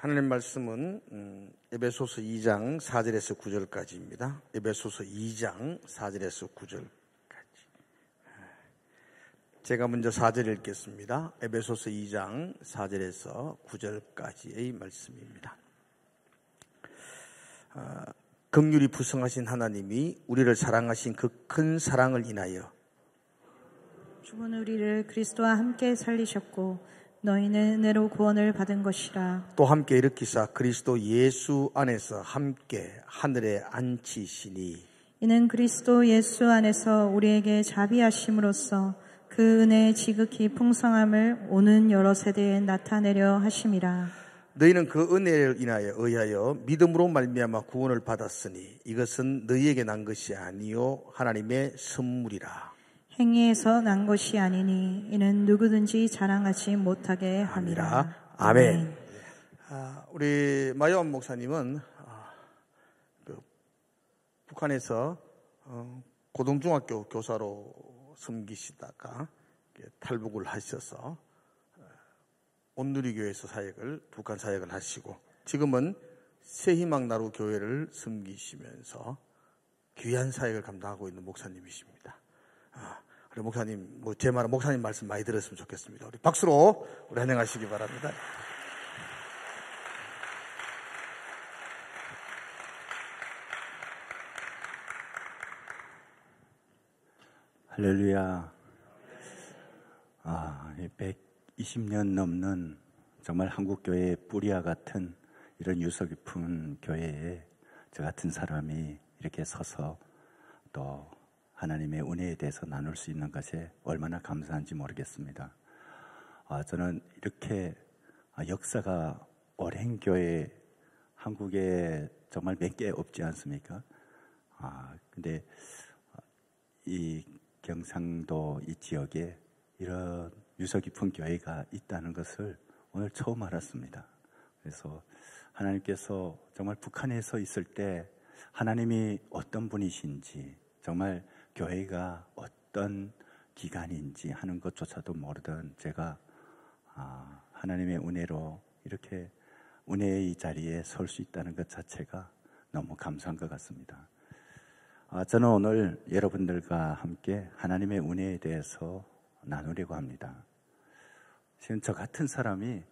하나님 말씀은 에베소서 2장 4절에서 9절까지입니다. 에베소서 2장 4절에서 9절까지. 제가 먼저 4절 읽겠습니다. 에베소서 2장 4절에서 9절까지의 말씀입니다. 긍휼히 부성하신 하나님이 우리를 사랑하신 그 큰 사랑을 인하여 주는 우리를 그리스도와 함께 살리셨고 너희는 은혜로 구원을 받은 것이라. 또 함께 일으키사 그리스도 예수 안에서 함께 하늘에 앉히시니 이는 그리스도 예수 안에서 우리에게 자비하심으로써 그 은혜의 지극히 풍성함을 오는 여러 세대에 나타내려 하심이라. 너희는 그 은혜를 의하여 믿음으로 말미암아 구원을 받았으니 이것은 너희에게 난 것이 아니요 하나님의 선물이라. 행위에서 난 것이 아니니 이는 누구든지 자랑하지 못하게 함이라. 아멘. 우리 마요한 목사님은 북한에서 고등중학교 교사로 섬기시다가 탈북을 하셔서 온누리교회에서 북한 사역을 하시고 지금은 새희망나루 교회를 섬기시면서 귀한 사역을 감당하고 있는 목사님이십니다. 우리 목사님, 제 말은 목사님 말씀 많이 들었으면 좋겠습니다. 우리 박수로 우리 환영하시기 바랍니다. 할렐루야. 120년 넘는 정말 한국교회의 뿌리와 같은 이런 유서 깊은 교회에 저 같은 사람이 이렇게 서서 또 하나님의 은혜에 대해서 나눌 수 있는 것에 얼마나 감사한지 모르겠습니다. 저는 이렇게 역사가 오랜 교회 한국에 정말 몇 개 없지 않습니까? 근데 이 경상도 이 지역에 이런 유서 깊은 교회가 있다는 것을 오늘 처음 알았습니다. 그래서 하나님께서 정말 북한에서 있을 때 하나님이 어떤 분이신지 정말 교회가 어떤 기관인지 하는 것조차도 모르던 제가 하나님의 은혜로 이렇게 은혜의 자리에 설 수 있다는 것 자체가 너무 감사한 것 같습니다. 저는 오늘 여러분들과 함께 하나님의 은혜에 대해서 나누려고 합니다. 지금 저 같은 사람이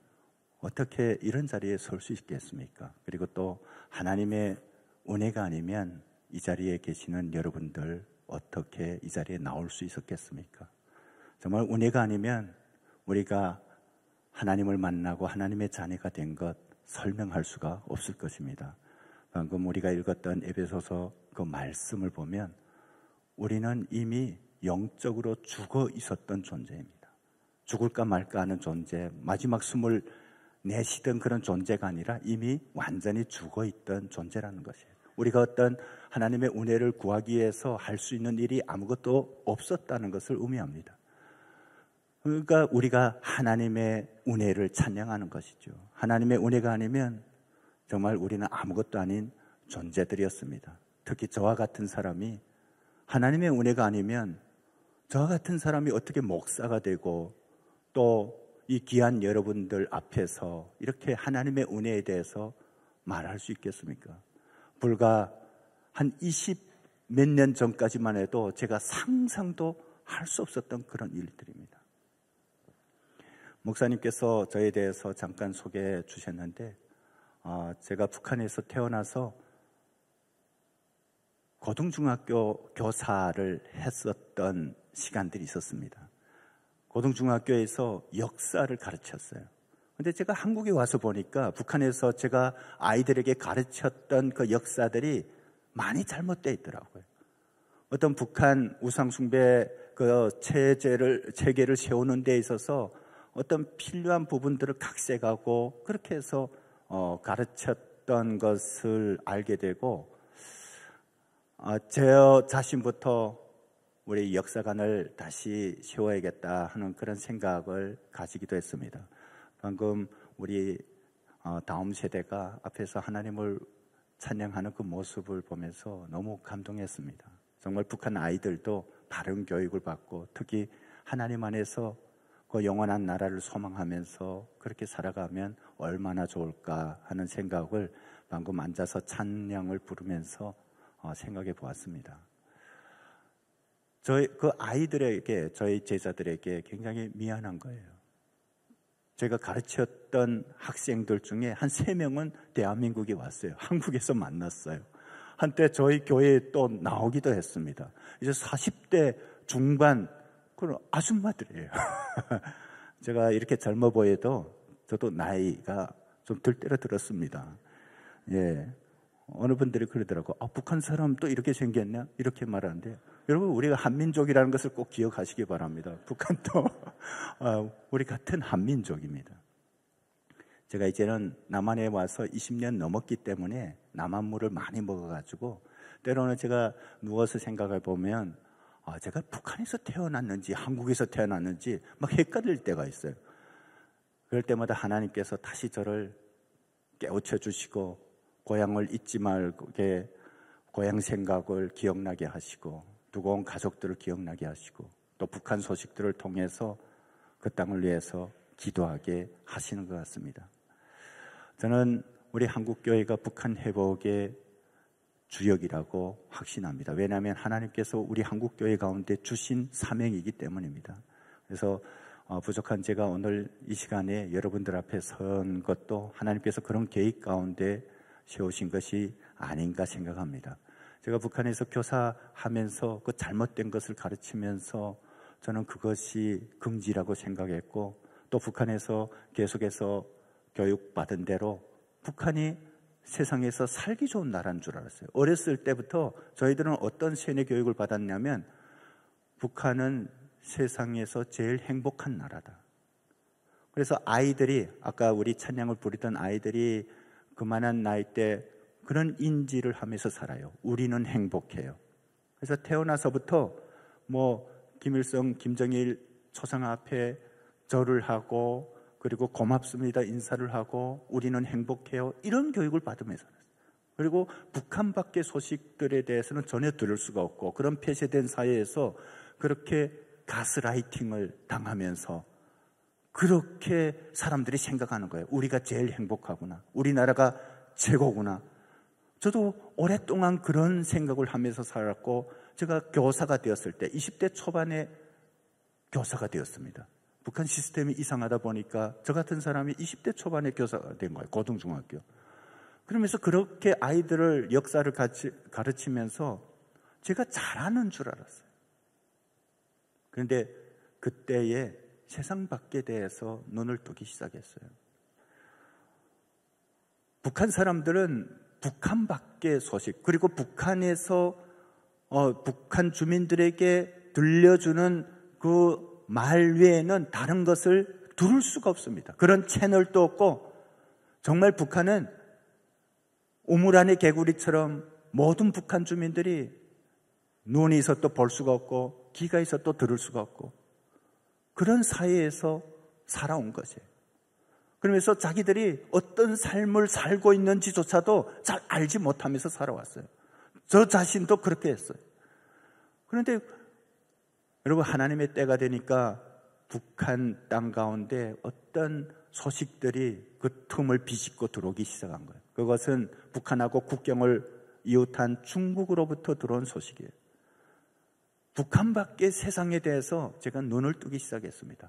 어떻게 이런 자리에 설 수 있겠습니까? 그리고 또 하나님의 은혜가 아니면 이 자리에 계시는 여러분들 어떻게 이 자리에 나올 수 있었겠습니까? 정말 은혜가 아니면 우리가 하나님을 만나고 하나님의 자녀가 된 것 설명할 수가 없을 것입니다. 방금 우리가 읽었던 에베소서 그 말씀을 보면 우리는 이미 영적으로 죽어 있었던 존재입니다. 죽을까 말까 하는 존재, 마지막 숨을 내쉬던 그런 존재가 아니라 이미 완전히 죽어 있던 존재라는 것이에요. 우리가 어떤 하나님의 은혜를 구하기 위해서 할 수 있는 일이 아무것도 없었다는 것을 의미합니다. 그러니까 우리가 하나님의 은혜를 찬양하는 것이죠. 하나님의 은혜가 아니면 정말 우리는 아무것도 아닌 존재들이었습니다. 특히 저와 같은 사람이 하나님의 은혜가 아니면 저와 같은 사람이 어떻게 목사가 되고 또 이 귀한 여러분들 앞에서 이렇게 하나님의 은혜에 대해서 말할 수 있겠습니까? 불과 한 20 몇 년 전까지만 해도 제가 상상도 할 수 없었던 그런 일들입니다. 목사님께서 저에 대해서 잠깐 소개해 주셨는데 제가 북한에서 태어나서 고등중학교 교사를 했었던 시간들이 있었습니다. 고등중학교에서 역사를 가르쳤어요. 근데 제가 한국에 와서 보니까 북한에서 제가 아이들에게 가르쳤던 그 역사들이 많이 잘못되어 있더라고요. 어떤 북한 우상숭배 그 체계를 세우는 데 있어서 어떤 필요한 부분들을 각색하고 그렇게 해서 가르쳤던 것을 알게 되고 제 자신부터 우리 역사관을 다시 세워야겠다 하는 그런 생각을 가지기도 했습니다. 방금 우리 다음 세대가 앞에서 하나님을 찬양하는 그 모습을 보면서 너무 감동했습니다. 정말 북한 아이들도 바른 교육을 받고 특히 하나님 안에서 그 영원한 나라를 소망하면서 그렇게 살아가면 얼마나 좋을까 하는 생각을 방금 앉아서 찬양을 부르면서 생각해 보았습니다. 그 아이들에게, 저희 제자들에게 굉장히 미안한 거예요. 제가 가르쳤던 학생들 중에 한 3명은 대한민국에 왔어요. 한국에서 만났어요. 한때 저희 교회에 또 나오기도 했습니다. 이제 40대 중반 그런 아줌마들이에요. 제가 이렇게 젊어 보여도 저도 나이가 좀 들 때로 들었습니다. 예, 어느 분들이 그러더라고. 북한 사람 또 이렇게 생겼냐? 이렇게 말하는데, 여러분 우리가 한민족이라는 것을 꼭 기억하시기 바랍니다. 북한도 우리 같은 한민족입니다. 제가 이제는 남한에 와서 20년 넘었기 때문에 남한물을 많이 먹어가지고 때로는 제가 누워서 생각해 보면 제가 북한에서 태어났는지 한국에서 태어났는지 막 헷갈릴 때가 있어요. 그럴 때마다 하나님께서 다시 저를 깨우쳐 주시고 고향을 잊지 말게 고향 생각을 기억나게 하시고 두고 온 가족들을 기억나게 하시고 또 북한 소식들을 통해서 그 땅을 위해서 기도하게 하시는 것 같습니다. 저는 우리 한국교회가 북한 회복의 주역이라고 확신합니다. 왜냐하면 하나님께서 우리 한국교회 가운데 주신 사명이기 때문입니다. 그래서 부족한 제가 오늘 이 시간에 여러분들 앞에 선 것도 하나님께서 그런 계획 가운데 세우신 것이 아닌가 생각합니다. 제가 북한에서 교사하면서 그 잘못된 것을 가르치면서 저는 그것이 긍지라고 생각했고 또 북한에서 계속해서 교육받은 대로 북한이 세상에서 살기 좋은 나라인 줄 알았어요. 어렸을 때부터 저희들은 어떤 세뇌 교육을 받았냐면 북한은 세상에서 제일 행복한 나라다. 그래서 아이들이 아까 우리 찬양을 부르던 아이들이 그만한 나이 때 그런 인지를 하면서 살아요. 우리는 행복해요. 그래서 태어나서부터 김일성, 김정일 초상 앞에 절을 하고 그리고 고맙습니다 인사를 하고 우리는 행복해요 이런 교육을 받으면서 살았어요. 그리고 북한 밖의 소식들에 대해서는 전혀 들을 수가 없고 그런 폐쇄된 사회에서 그렇게 가스라이팅을 당하면서 그렇게 사람들이 생각하는 거예요. 우리가 제일 행복하구나. 우리나라가 최고구나. 저도 오랫동안 그런 생각을 하면서 살았고 제가 교사가 되었을 때 20대 초반에 교사가 되었습니다. 북한 시스템이 이상하다 보니까 저 같은 사람이 20대 초반에 교사가 된 거예요. 고등중학교. 그러면서 그렇게 아이들을 역사를 가르치면서 제가 잘하는 줄 알았어요. 그런데 그때에 세상 밖에 대해서 눈을 뜨기 시작했어요. 북한 사람들은 북한 밖의 소식 그리고 북한에서 북한 주민들에게 들려주는 그 말 외에는 다른 것을 들을 수가 없습니다. 그런 채널도 없고 정말 북한은 우물 안의 개구리처럼 모든 북한 주민들이 눈이 있어도 볼 수가 없고 귀가 있어도 들을 수가 없고 그런 사회에서 살아온 것이에요. 그러면서 자기들이 어떤 삶을 살고 있는지조차도 잘 알지 못하면서 살아왔어요. 저 자신도 그렇게 했어요. 그런데 여러분 하나님의 때가 되니까 북한 땅 가운데 어떤 소식들이 그 틈을 비집고 들어오기 시작한 거예요. 그것은 북한하고 국경을 이웃한 중국으로부터 들어온 소식이에요. 북한 밖의 세상에 대해서 제가 눈을 뜨기 시작했습니다.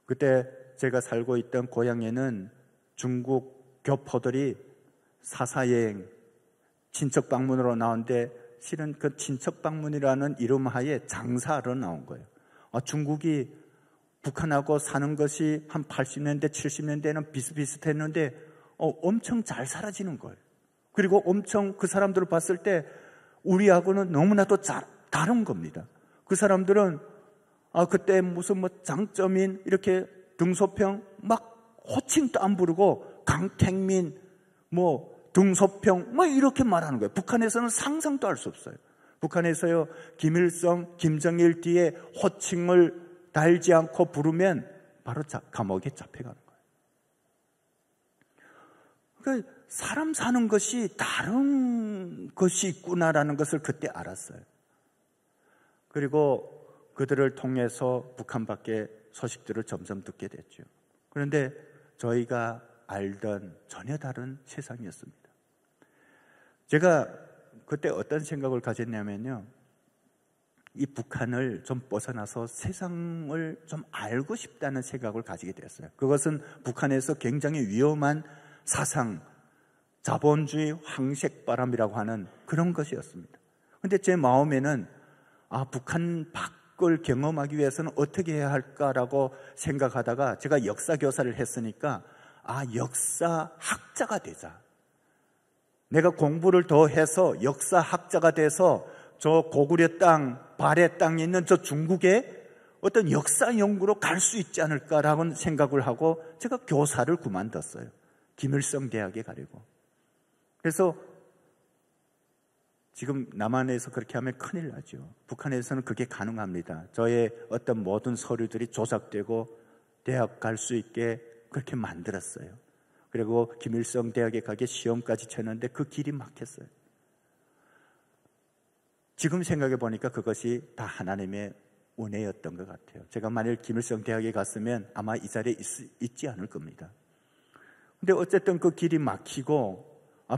그때 제가 살고 있던 고향에는 중국 교포들이 사사여행 친척 방문으로 나오는데 실은 그 친척 방문이라는 이름 하에 장사하러 나온 거예요. 중국이 북한하고 사는 것이 한 80년대, 70년대에는 비슷비슷했는데 엄청 잘 사라지는 거예요. 그리고 엄청 그 사람들을 봤을 때 우리하고는 너무나도 다른 겁니다. 그 사람들은 그때 무슨 장점인 이렇게 등소평 막 호칭도 안 부르고 강택민 등소평 이렇게 말하는 거예요. 북한에서는 상상도 할 수 없어요. 북한에서요 김일성, 김정일 뒤에 호칭을 달지 않고 부르면 바로 감옥에 잡혀가는 거예요. 그러니까 사람 사는 것이 다른 것이 있구나라는 것을 그때 알았어요. 그리고 그들을 통해서 북한 밖에 소식들을 점점 듣게 됐죠. 그런데 저희가 알던 전혀 다른 세상이었습니다. 제가 그때 어떤 생각을 가졌냐면요, 이 북한을 좀 벗어나서 세상을 좀 알고 싶다는 생각을 가지게 되었어요. 그것은 북한에서 굉장히 위험한 사상, 자본주의 황색바람이라고 하는 그런 것이었습니다. 그런데 제 마음에는 북한 밖을 경험하기 위해서는 어떻게 해야 할까라고 생각하다가 제가 역사 교사를 했으니까 역사학자가 되자. 내가 공부를 더 해서 역사학자가 돼서 저 고구려 땅, 발해 땅에 있는 저 중국에 어떤 역사 연구로 갈 수 있지 않을까라는 생각을 하고 제가 교사를 그만뒀어요. 김일성 대학에 가려고. 그래서 지금 남한에서 그렇게 하면 큰일 나죠. 북한에서는 그게 가능합니다. 저의 어떤 모든 서류들이 조작되고 대학 갈 수 있게 그렇게 만들었어요. 그리고 김일성 대학에 가게 시험까지 쳤는데 그 길이 막혔어요. 지금 생각해 보니까 그것이 다 하나님의 은혜였던 것 같아요. 제가 만일 김일성 대학에 갔으면 아마 이 자리에 있지 않을 겁니다. 근데 어쨌든 그 길이 막히고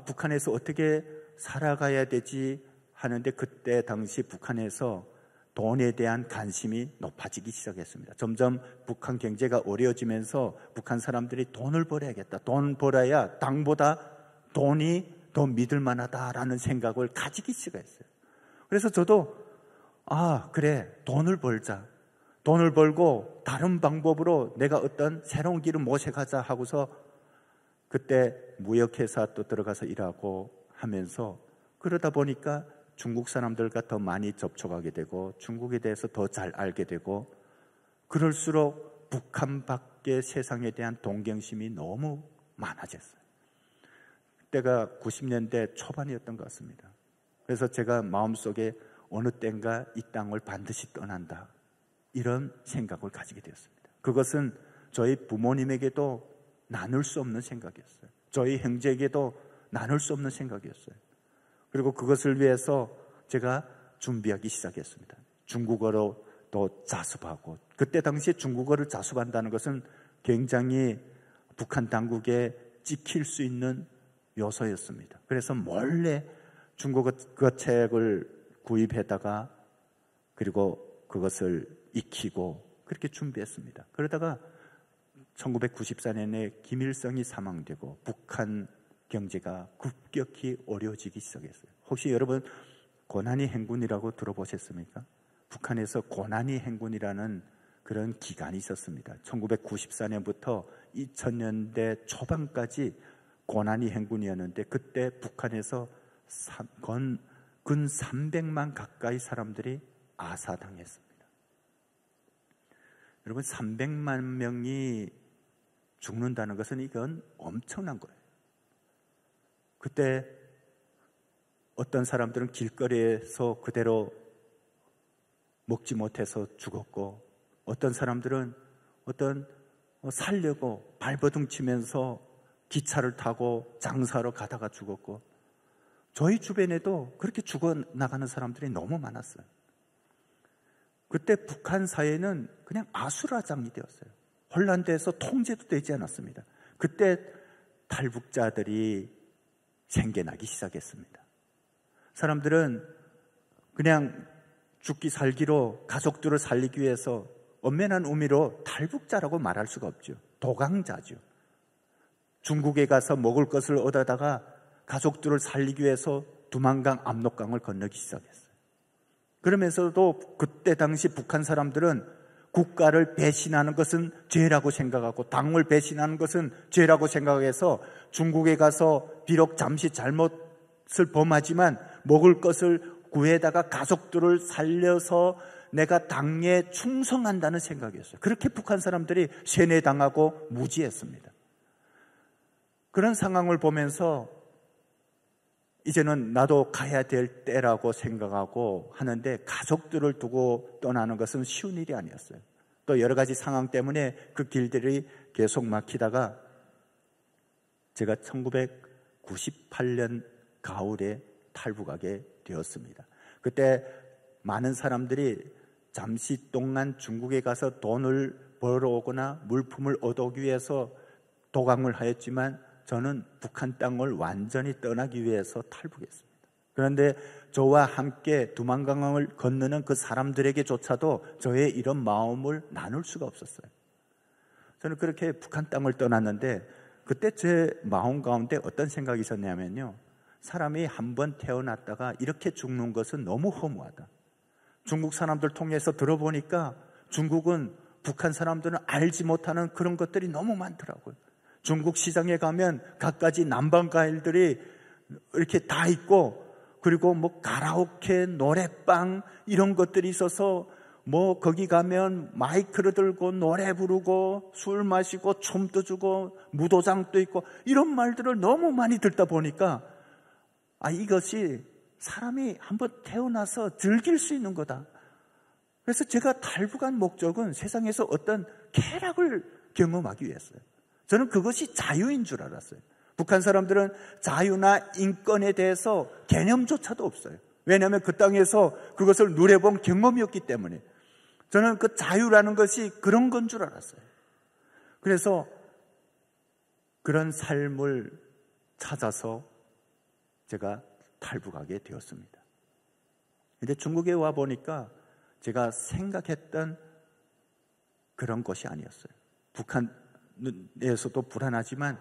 북한에서 어떻게 살아가야 되지 하는데 그때 당시 북한에서 돈에 대한 관심이 높아지기 시작했습니다. 점점 북한 경제가 어려워지면서 북한 사람들이 돈을 벌어야겠다. 돈 벌어야 땅보다 돈이 더 믿을 만하다라는 생각을 가지기 시작했어요. 그래서 저도 그래, 돈을 벌자. 돈을 벌고 다른 방법으로 내가 어떤 새로운 길을 모색하자 하고서 그때 무역회사 또 들어가서 일하고 하면서 그러다 보니까 중국 사람들과 더 많이 접촉하게 되고 중국에 대해서 더 잘 알게 되고 그럴수록 북한 밖의 세상에 대한 동경심이 너무 많아졌어요. 그때가 90년대 초반이었던 것 같습니다. 그래서 제가 마음속에 어느 때인가 이 땅을 반드시 떠난다 이런 생각을 가지게 되었습니다. 그것은 저희 부모님에게도 나눌 수 없는 생각이었어요. 저희 형제에게도 나눌 수 없는 생각이었어요. 그리고 그것을 위해서 제가 준비하기 시작했습니다. 중국어로 또 자습하고 그때 당시에 중국어를 자습한다는 것은 굉장히 북한 당국에 찍힐 수 있는 요소였습니다. 그래서 몰래 중국어 그 책을 구입했다가 그리고 그것을 익히고 그렇게 준비했습니다. 그러다가 1994년에 김일성이 사망되고 북한 경제가 급격히 어려워지기 시작했어요. 혹시 여러분 고난의 행군이라고 들어보셨습니까? 북한에서 고난의 행군이라는 그런 기간이 있었습니다. 1994년부터 2000년대 초반까지 고난의 행군이었는데 그때 북한에서 근 300만 가까이 사람들이 아사당했습니다. 여러분 300만 명이 죽는다는 것은 이건 엄청난 거예요. 그때 어떤 사람들은 길거리에서 그대로 먹지 못해서 죽었고 어떤 사람들은 살려고 발버둥 치면서 기차를 타고 장사하러 가다가 죽었고 저희 주변에도 그렇게 죽어나가는 사람들이 너무 많았어요. 그때 북한 사회는 그냥 아수라장이 되었어요. 홀란드에서 통제도 되지 않았습니다. 그때 탈북자들이 생겨나기 시작했습니다. 사람들은 그냥 죽기 살기로 가족들을 살리기 위해서 엄연한 의미로 탈북자라고 말할 수가 없죠. 도강자죠. 중국에 가서 먹을 것을 얻어다가 가족들을 살리기 위해서 두만강, 압록강을 건너기 시작했어요. 그러면서도 그때 당시 북한 사람들은 국가를 배신하는 것은 죄라고 생각하고 당을 배신하는 것은 죄라고 생각해서 중국에 가서 비록 잠시 잘못을 범하지만 먹을 것을 구해다가 가족들을 살려서 내가 당에 충성한다는 생각이었어요. 그렇게 북한 사람들이 세뇌당하고 무지했습니다. 그런 상황을 보면서 이제는 나도 가야 될 때라고 생각하고 하는데 가족들을 두고 떠나는 것은 쉬운 일이 아니었어요. 또 여러 가지 상황 때문에 그 길들이 계속 막히다가 제가 1998년 가을에 탈북하게 되었습니다. 그때 많은 사람들이 잠시 동안 중국에 가서 돈을 벌어오거나 물품을 얻어오기 위해서 도강을 하였지만 저는 북한 땅을 완전히 떠나기 위해서 탈북했습니다. 그런데 저와 함께 두만강을 건너는 그 사람들에게조차도 저의 이런 마음을 나눌 수가 없었어요. 저는 그렇게 북한 땅을 떠났는데 그때 제 마음 가운데 어떤 생각이 있었냐면요, 사람이 한번 태어났다가 이렇게 죽는 것은 너무 허무하다. 중국 사람들 통해서 들어보니까 중국은 북한 사람들은 알지 못하는 그런 것들이 너무 많더라고요. 중국 시장에 가면 갖가지 남방 과일들이 이렇게 다 있고, 그리고 뭐 가라오케, 노래방 이런 것들이 있어서 뭐 거기 가면 마이크를 들고 노래 부르고 술 마시고 춤도 추고 무도장도 있고 이런 말들을 너무 많이 듣다 보니까 이것이 사람이 한번 태어나서 즐길 수 있는 거다. 그래서 제가 탈북한 목적은 세상에서 어떤 쾌락을 경험하기 위해서요. 저는 그것이 자유인 줄 알았어요. 북한 사람들은 자유나 인권에 대해서 개념조차도 없어요. 왜냐하면 그 땅에서 그것을 누려본 경험이 없기 때문에. 저는 그 자유라는 것이 그런 건 줄 알았어요. 그래서 그런 삶을 찾아서 제가 탈북하게 되었습니다. 그런데 중국에 와 보니까 제가 생각했던 그런 것이 아니었어요. 북한에서도 불안하지만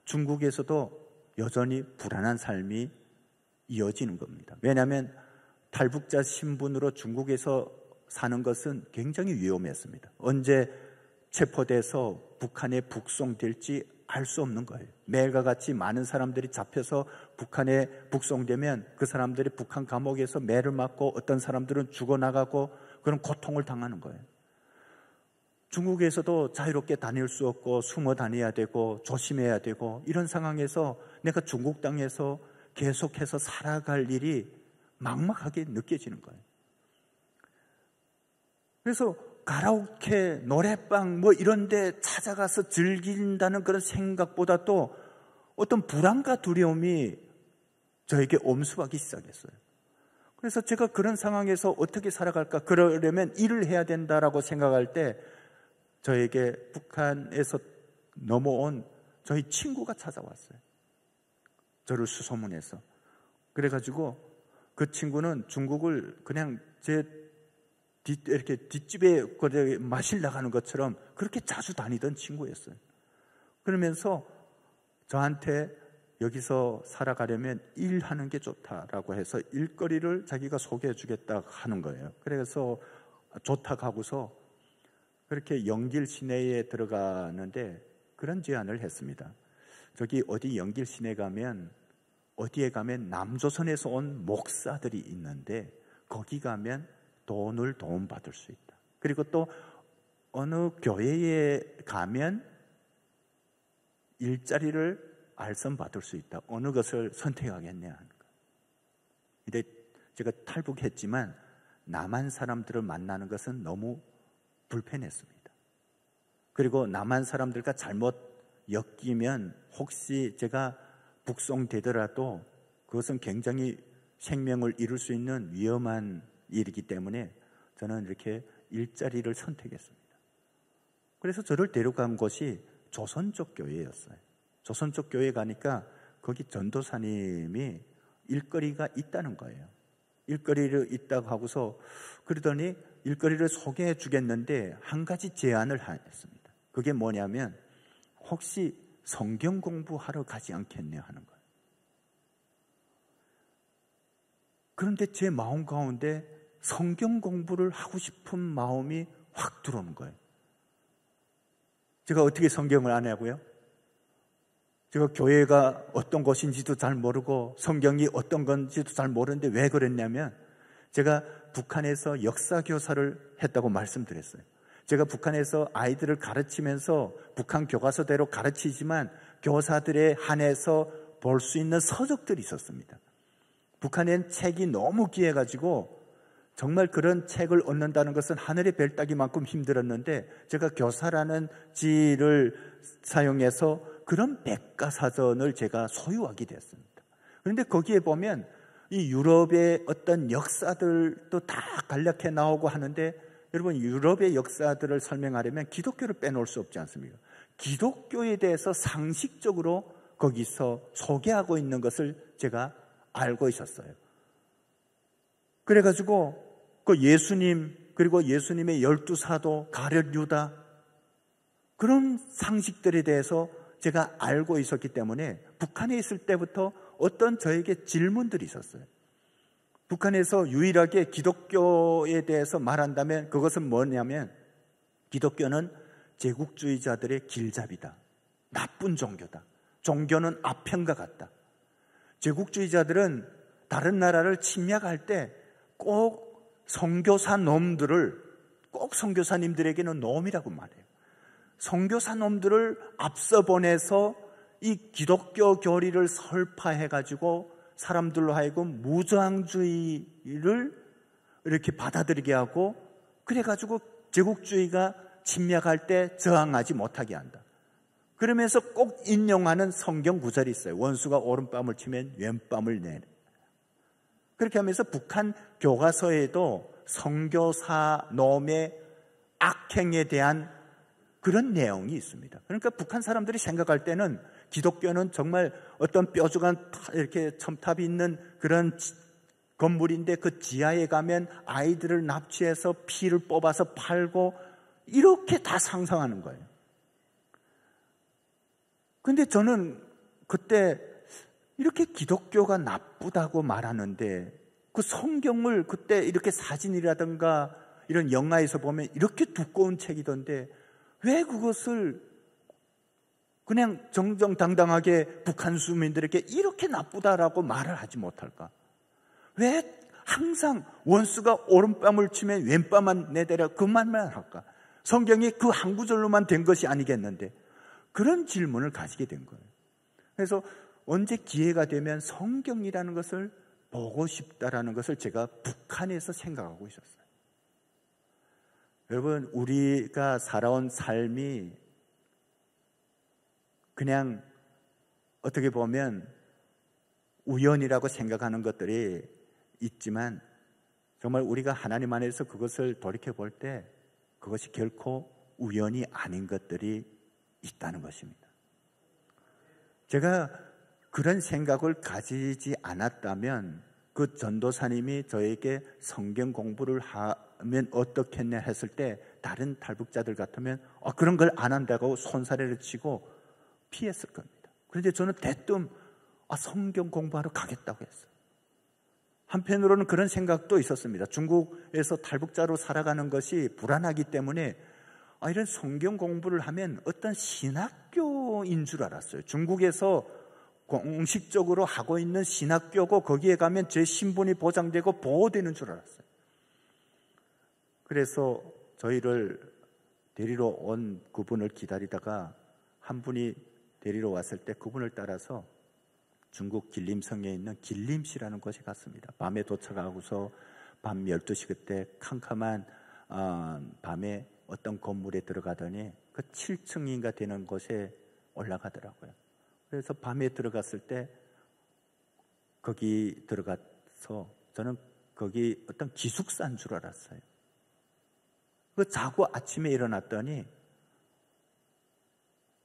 중국에서도 여전히 불안한 삶이 이어지는 겁니다. 왜냐하면 탈북자 신분으로 중국에서 사는 것은 굉장히 위험했습니다. 언제 체포돼서 북한에 북송될지 알 수 없는 거예요. 매일과 같이 많은 사람들이 잡혀서 북한에 북송되면 그 사람들이 북한 감옥에서 매를 맞고 어떤 사람들은 죽어나가고 그런 고통을 당하는 거예요. 중국에서도 자유롭게 다닐 수 없고 숨어 다녀야 되고 조심해야 되고 이런 상황에서 내가 중국 땅에서 계속해서 살아갈 일이 막막하게 느껴지는 거예요. 그래서 가라오케, 노래방 뭐 이런 데 찾아가서 즐긴다는 그런 생각보다도 어떤 불안과 두려움이 저에게 엄습하기 시작했어요. 그래서 제가 그런 상황에서 어떻게 살아갈까? 그러려면 일을 해야 된다라고 생각할 때 저에게 북한에서 넘어온 저희 친구가 찾아왔어요. 저를 수소문해서. 그래가지고 그 친구는 중국을 그냥 이렇게 뒷집에 마실 나가는 것처럼 그렇게 자주 다니던 친구였어요. 그러면서 저한테 여기서 살아가려면 일하는 게 좋다라고 해서 일거리를 자기가 소개해 주겠다 하는 거예요. 그래서 좋다고 하고서 그렇게 영길 시내에 들어가는데 그런 제안을 했습니다. 저기 어디 영길 시내 가면 어디에 가면 남조선에서 온 목사들이 있는데 거기 가면 돈을 도움받을 수 있다. 그리고 또 어느 교회에 가면 일자리를 알선받을 수 있다. 어느 것을 선택하겠냐 하는 거예요. 근데 제가 탈북했지만 남한 사람들을 만나는 것은 너무 불편했습니다. 그리고 남한 사람들과 잘못 엮이면 혹시 제가 북송되더라도 그것은 굉장히 생명을 잃을 수 있는 위험한 일이기 때문에 저는 이렇게 일자리를 선택했습니다. 그래서 저를 데려간 곳이 조선 쪽 교회였어요. 조선 쪽 교회에 가니까 거기 전도사님이 일거리가 있다는 거예요. 일거리를 있다고 하고서 그러더니 일거리를 소개해 주겠는데 한 가지 제안을 했습니다. 그게 뭐냐면 혹시 성경 공부하러 가지 않겠냐 하는 거예요. 그런데 제 마음 가운데 성경 공부를 하고 싶은 마음이 확 들어오는 거예요. 제가 어떻게 성경을 안 하고요? 제가 교회가 어떤 곳인지도 잘 모르고 성경이 어떤 건지도 잘 모르는데 왜 그랬냐면 제가 북한에서 역사교사를 했다고 말씀드렸어요. 제가 북한에서 아이들을 가르치면서 북한 교과서대로 가르치지만 교사들에 한해서 볼 수 있는 서적들이 있었습니다. 북한엔 책이 너무 귀해가지고 정말 그런 책을 얻는다는 것은 하늘의 별 따기만큼 힘들었는데 제가 교사라는 지를 사용해서 그런 백과사전을 제가 소유하게 됐습니다. 그런데 거기에 보면 이 유럽의 어떤 역사들도 다 간략해 나오고 하는데 여러분, 유럽의 역사들을 설명하려면 기독교를 빼놓을 수 없지 않습니까? 기독교에 대해서 상식적으로 거기서 소개하고 있는 것을 제가 알고 있었어요. 그래가지고 그 예수님, 그리고 예수님의 12사도, 가룟 유다, 그런 상식들에 대해서 제가 알고 있었기 때문에 북한에 있을 때부터 어떤 저에게 질문들이 있었어요. 북한에서 유일하게 기독교에 대해서 말한다면 그것은 뭐냐면, 기독교는 제국주의자들의 길잡이다, 나쁜 종교다, 종교는 아편과 같다. 제국주의자들은 다른 나라를 침략할 때 꼭 선교사 놈들을, 꼭 선교사님들에게는 놈이라고 말해요. 선교사 놈들을 앞서 보내서 이 기독교 교리를 설파해가지고 사람들로 하여금 무저항주의를 이렇게 받아들이게 하고, 그래가지고 제국주의가 침략할 때 저항하지 못하게 한다. 그러면서 꼭 인용하는 성경 구절이 있어요. 원수가 오른뺨을 치면 왼뺨을 내라. 그렇게 하면서 북한 교과서에도 선교사 놈의 악행에 대한 그런 내용이 있습니다. 그러니까 북한 사람들이 생각할 때는 기독교는 정말 어떤 뾰족한 이렇게 첨탑이 있는 그런 건물인데 그 지하에 가면 아이들을 납치해서 피를 뽑아서 팔고, 이렇게 다 상상하는 거예요. 근데 저는 그때 이렇게 기독교가 나쁘다고 말하는데, 그 성경을 그때 이렇게 사진이라든가 이런 영화에서 보면 이렇게 두꺼운 책이던데 왜 그것을 그냥 정정당당하게 북한 수민들에게 이렇게 나쁘다라고 말을 하지 못할까? 왜 항상 원수가 오른뺨을 치면 왼뺨만 내대라 그 말만 할까? 성경이 그 한 구절로만 된 것이 아니겠는데, 그런 질문을 가지게 된 거예요. 그래서 언제 기회가 되면 성경이라는 것을 보고 싶다라는 것을 제가 북한에서 생각하고 있었어요. 여러분, 우리가 살아온 삶이 그냥 어떻게 보면 우연이라고 생각하는 것들이 있지만, 정말 우리가 하나님 안에서 그것을 돌이켜 볼 때 그것이 결코 우연이 아닌 것들이 있다는 것입니다. 제가 그런 생각을 가지지 않았다면 그 전도사님이 저에게 성경 공부를 하면 어떻겠냐 했을 때 다른 탈북자들 같으면 그런 걸 안 한다고 손사래를 치고 피했을 겁니다. 그런데 저는 대뜸 성경 공부하러 가겠다고 했어요. 한편으로는 그런 생각도 있었습니다. 중국에서 탈북자로 살아가는 것이 불안하기 때문에 이런 성경 공부를 하면 어떤 신학교인 줄 알았어요. 중국에서 공식적으로 하고 있는 신학교고 거기에 가면 제 신분이 보장되고 보호되는 줄 알았어요. 그래서 저희를 데리러 온 그분을 기다리다가 한 분이 데리러 왔을 때 그분을 따라서 중국 길림성에 있는 길림시라는 곳에 갔습니다. 밤에 도착하고서 밤 12시 그때 캄캄한 밤에 어떤 건물에 들어가더니 그 7층인가 되는 곳에 올라가더라고요. 그래서 밤에 들어갔을 때 거기 들어가서 저는 거기 어떤 기숙사인 줄 알았어요. 그 자고 아침에 일어났더니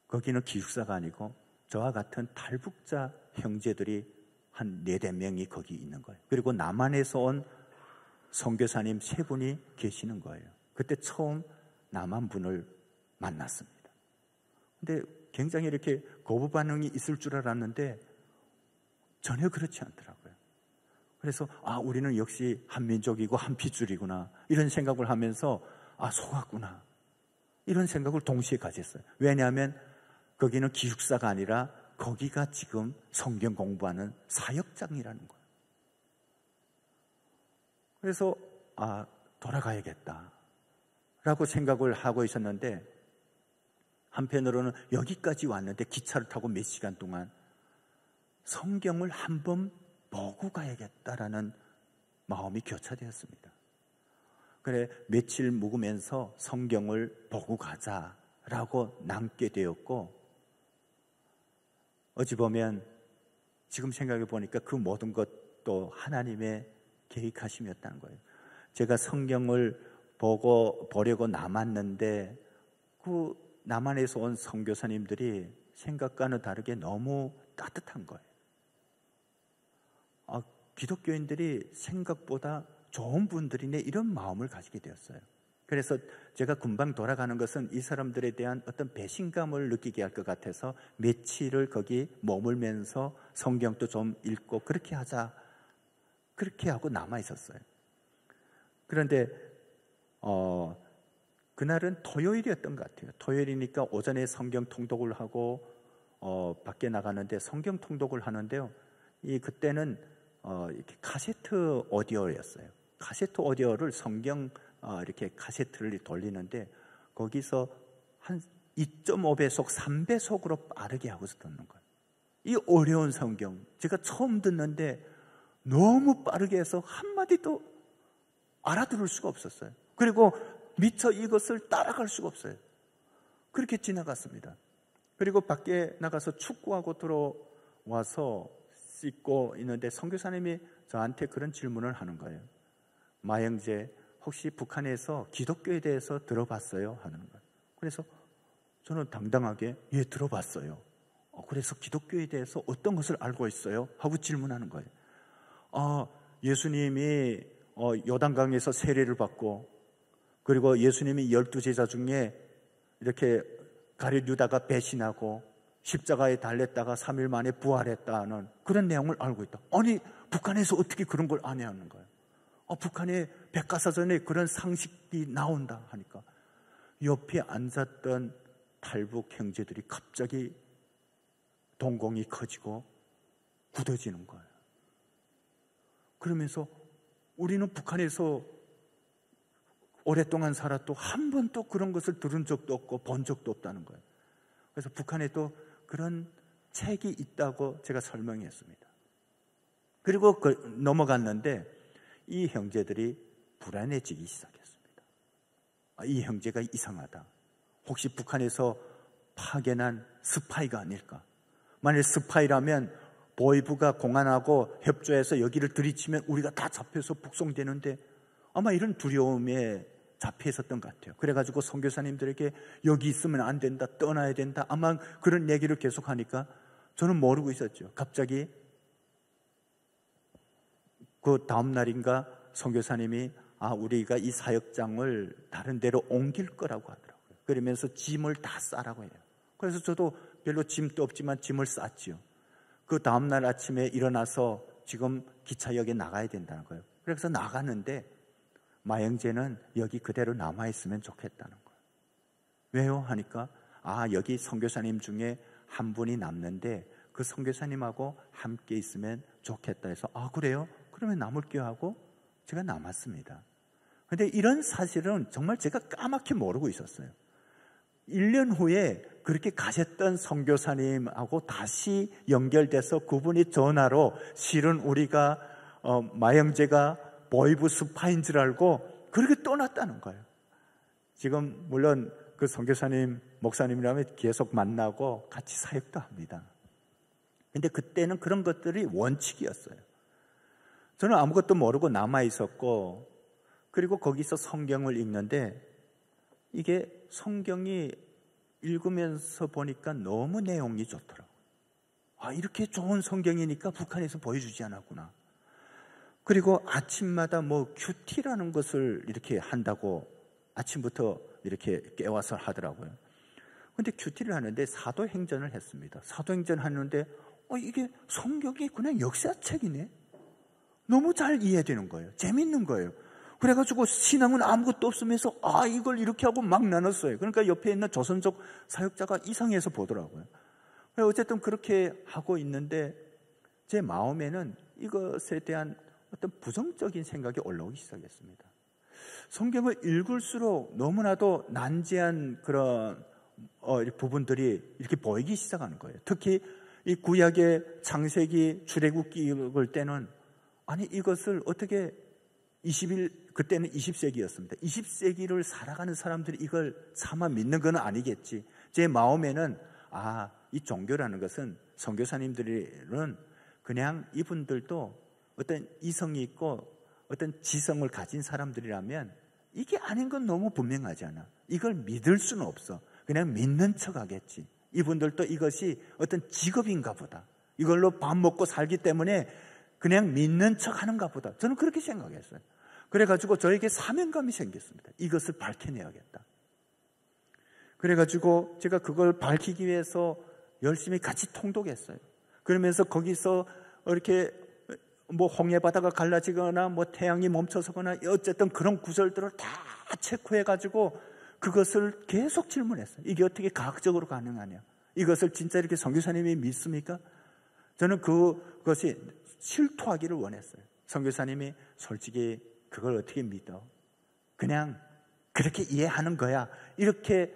거기는 기숙사가 아니고 저와 같은 탈북자 형제들이 한 4-5명이 거기 있는 거예요. 그리고 남한에서 온 선교사님 3분이 계시는 거예요. 그때 처음 남한 분을 만났습니다. 근데 굉장히 이렇게 거부 반응이 있을 줄 알았는데 전혀 그렇지 않더라고요. 그래서 우리는 역시 한민족이고 한핏줄이구나 이런 생각을 하면서 속았구나 이런 생각을 동시에 가졌어요. 왜냐하면 거기는 기숙사가 아니라 거기가 지금 성경 공부하는 사역장이라는 거예요. 그래서 돌아가야겠다 라고 생각을 하고 있었는데, 한편으로는 여기까지 왔는데 기차를 타고 몇 시간 동안 성경을 한번 보고 가야겠다라는 마음이 교차되었습니다. 그래 며칠 묵으면서 성경을 보고 가자라고 남게 되었고, 어찌 보면 지금 생각해 보니까 그 모든 것도 하나님의 계획하심이었다는 거예요. 제가 성경을 보려고 남았는데 그 남한에서 온 선교사님들이 생각과는 다르게 너무 따뜻한 거예요. 기독교인들이 생각보다 좋은 분들이네, 이런 마음을 가지게 되었어요. 그래서 제가 금방 돌아가는 것은 이 사람들에 대한 어떤 배신감을 느끼게 할 것 같아서 며칠을 거기 머물면서 성경도 좀 읽고 그렇게 하자, 그렇게 하고 남아 있었어요. 그런데 그날은 토요일이었던 것 같아요. 토요일이니까 오전에 성경 통독을 하고 밖에 나가는데 성경 통독을 하는데요. 그때는 이렇게 카세트 오디오였어요. 카세트 오디오를 성경 이렇게 카세트를 돌리는데 거기서 한 2.5배속, 3배속으로 빠르게 하고서 듣는 거예요. 이 어려운 성경, 제가 처음 듣는데 너무 빠르게 해서 한마디도 알아들을 수가 없었어요. 그리고 미처 이것을 따라갈 수가 없어요. 그렇게 지나갔습니다. 그리고 밖에 나가서 축구하고 들어와서 씻고 있는데 선교사님이 저한테 그런 질문을 하는 거예요. 마영재, 혹시 북한에서 기독교에 대해서 들어봤어요? 하는 거예요. 그래서 저는 당당하게 예, 들어봤어요. 그래서 기독교에 대해서 어떤 것을 알고 있어요? 하고 질문하는 거예요. 예수님이 요단강에서 세례를 받고, 그리고 예수님이 12제자 중에 이렇게 가룟 유다가 배신하고 십자가에 달렸다가 3일 만에 부활했다는 그런 내용을 알고 있다. 아니, 북한에서 어떻게 그런 걸 아냐는 거예요. 북한의 백과사전에 그런 상식이 나온다 하니까 옆에 앉았던 탈북 형제들이 갑자기 동공이 커지고 굳어지는 거예요. 그러면서 우리는 북한에서 오랫동안 살았도 한 번도 그런 것을 들은 적도 없고 본 적도 없다는 거예요. 그래서 북한에 또 그런 책이 있다고 제가 설명했습니다. 그리고 넘어갔는데 이 형제들이 불안해지기 시작했습니다. 이 형제가 이상하다. 혹시 북한에서 파견한 스파이가 아닐까? 만일 스파이라면 보이부가 공안하고 협조해서 여기를 들이치면 우리가 다 잡혀서 북송되는데 아마 이런 두려움에 잡혀 있었던 것 같아요. 그래가지고 선교사님들에게 여기 있으면 안 된다, 떠나야 된다, 아마 그런 얘기를 계속하니까 저는 모르고 있었죠. 갑자기 그 다음 날인가 선교사님이 우리가 이 사역장을 다른 데로 옮길 거라고 하더라고요. 그러면서 짐을 다 싸라고 해요. 그래서 저도 별로 짐도 없지만 짐을 쌌지요. 그 다음 날 아침에 일어나서 지금 기차역에 나가야 된다는 거예요. 그래서 나가는데 마영재는 여기 그대로 남아있으면 좋겠다는 거예요. 왜요? 하니까 여기 선교사님 중에 한 분이 남는데 그 선교사님하고 함께 있으면 좋겠다 해서 그래요? 그러면 남을게요 하고 제가 남았습니다. 그런데 이런 사실은 정말 제가 까맣게 모르고 있었어요. 1년 후에 그렇게 가셨던 선교사님하고 다시 연결돼서 그분이 전화로 실은 우리가 마영재가 보이부 스파인 줄 알고 그렇게 떠났다는 거예요. 지금 물론 그 선교사님, 목사님이라면 계속 만나고 같이 사역도 합니다. 근데 그때는 그런 것들이 원칙이었어요. 저는 아무것도 모르고 남아 있었고, 그리고 거기서 성경을 읽는데 이게 성경이 읽으면서 보니까 너무 내용이 좋더라고요. 이렇게 좋은 성경이니까 북한에서 보여주지 않았구나. 그리고 아침마다 큐티라는 것을 이렇게 한다고 아침부터 이렇게 깨워서 하더라고요. 근데 큐티를 하는데 사도행전을 했습니다. 사도행전 하는데 이게 성경이 그냥 역사책이네. 너무 잘 이해되는 거예요. 재밌는 거예요. 그래가지고 신앙은 아무것도 없으면서 이걸 이렇게 하고 막 나눴어요. 그러니까 옆에 있는 조선족 사역자가 이상해서 보더라고요. 어쨌든 그렇게 하고 있는데 제 마음에는 이것에 대한 어떤 부정적인 생각이 올라오기 시작했습니다. 성경을 읽을수록 너무나도 난제한 그런 부분들이 이렇게 보이기 시작하는 거예요. 특히 이 구약의 창세기, 출애굽기 읽을 때는 이것을 어떻게 그때는 20세기였습니다. 20세기를 살아가는 사람들이 이걸 차마 믿는 건 아니겠지. 제 마음에는 이 종교라는 것은 선교사님들은 그냥 이분들도 어떤 이성이 있고 어떤 지성을 가진 사람들이라면 이게 아닌 건 너무 분명하잖아. 이걸 믿을 수는 없어. 그냥 믿는 척 하겠지. 이분들도 이것이 어떤 직업인가 보다. 이걸로 밥 먹고 살기 때문에 그냥 믿는 척 하는가 보다. 저는 그렇게 생각했어요. 그래가지고 저에게 사명감이 생겼습니다. 이것을 밝혀내야겠다. 그래가지고 제가 그걸 밝히기 위해서 열심히 같이 통독했어요. 그러면서 거기서 이렇게 뭐 홍해바다가 갈라지거나 뭐 태양이 멈춰서거나 어쨌든 그런 구절들을 다 체크해가지고 그것을 계속 질문했어요. 이게 어떻게 과학적으로 가능하냐? 이것을 진짜 이렇게 선교사님이 믿습니까? 저는 그것이 실토하기를 원했어요. 선교사님이 솔직히 그걸 어떻게 믿어? 그냥 그렇게 이해하는 거야. 이렇게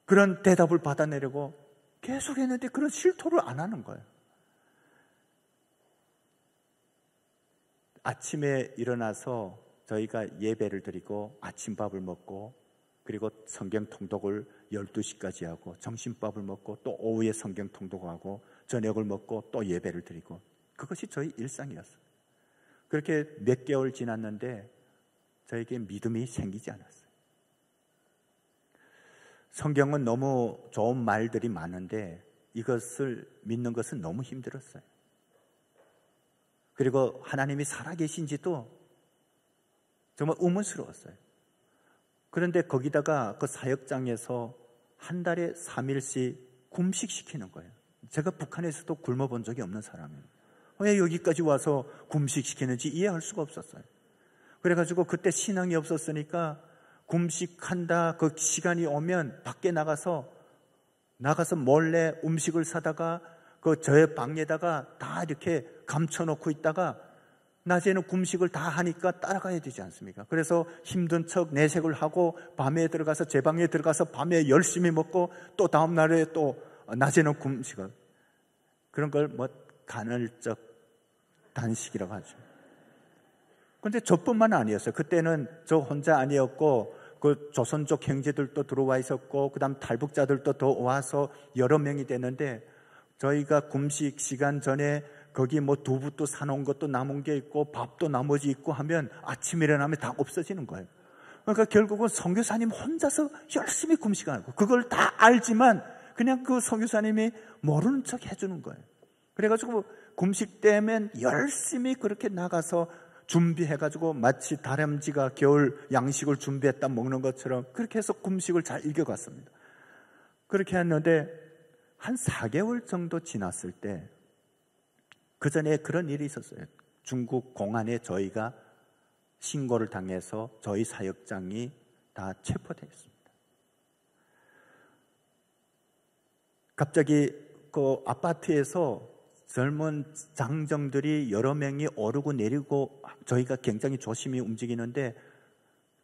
그런 대답을 받아내려고 계속 했는데 그런 실토를 안 하는 거예요. 아침에 일어나서 저희가 예배를 드리고 아침밥을 먹고 그리고 성경 통독을 12시까지 하고 점심밥을 먹고 또 오후에 성경 통독하고 저녁을 먹고 또 예배를 드리고 그것이 저희 일상이었어요. 그렇게 몇 개월 지났는데 저에게 믿음이 생기지 않았어요. 성경은 너무 좋은 말들이 많은데 이것을 믿는 것은 너무 힘들었어요. 그리고 하나님이 살아계신지도 정말 의문스러웠어요. 그런데 거기다가 그 사역장에서 한 달에 3일씩 금식시키는 거예요. 제가 북한에서도 굶어본 적이 없는 사람이에요. 왜 여기까지 와서 금식시키는지 이해할 수가 없었어요. 그래가지고 그때 신앙이 없었으니까 금식한다 그 시간이 오면 밖에 나가서 몰래 음식을 사다가 그 저의 방에다가 다 이렇게 감춰놓고 있다가 낮에는 금식을 다 하니까 따라가야 되지 않습니까? 그래서 힘든 척 내색을 하고 밤에 들어가서 제 방에 들어가서 밤에 열심히 먹고 또 다음 날에 또 낮에는 금식을 그런 걸 뭐 간헐적 단식이라고 하죠. 그런데 저뿐만 아니었어요. 그때는 저 혼자 아니었고 그 조선족 형제들도 들어와 있었고 그 다음 탈북자들도 더 와서 여러 명이 됐는데 저희가 금식 시간 전에 거기 뭐 두부도 사놓은 것도 남은 게 있고 밥도 나머지 있고 하면 아침에 일어나면 다 없어지는 거예요. 그러니까 결국은 선교사님 혼자서 열심히 금식하는 거예요. 그걸 다 알지만 그냥 그 선교사님이 모르는 척 해주는 거예요. 그래가지고 금식 때면 열심히 그렇게 나가서 준비해가지고 마치 다람쥐가 겨울 양식을 준비했다 먹는 것처럼 그렇게 해서 금식을 잘 이겨갔습니다. 그렇게 했는데 한 4개월 정도 지났을 때 그 전에 그런 일이 있었어요. 중국 공안에 저희가 신고를 당해서 저희 사역장이 다 체포되었습니다. 갑자기 그 아파트에서 젊은 장정들이 여러 명이 오르고 내리고 저희가 굉장히 조심히 움직이는데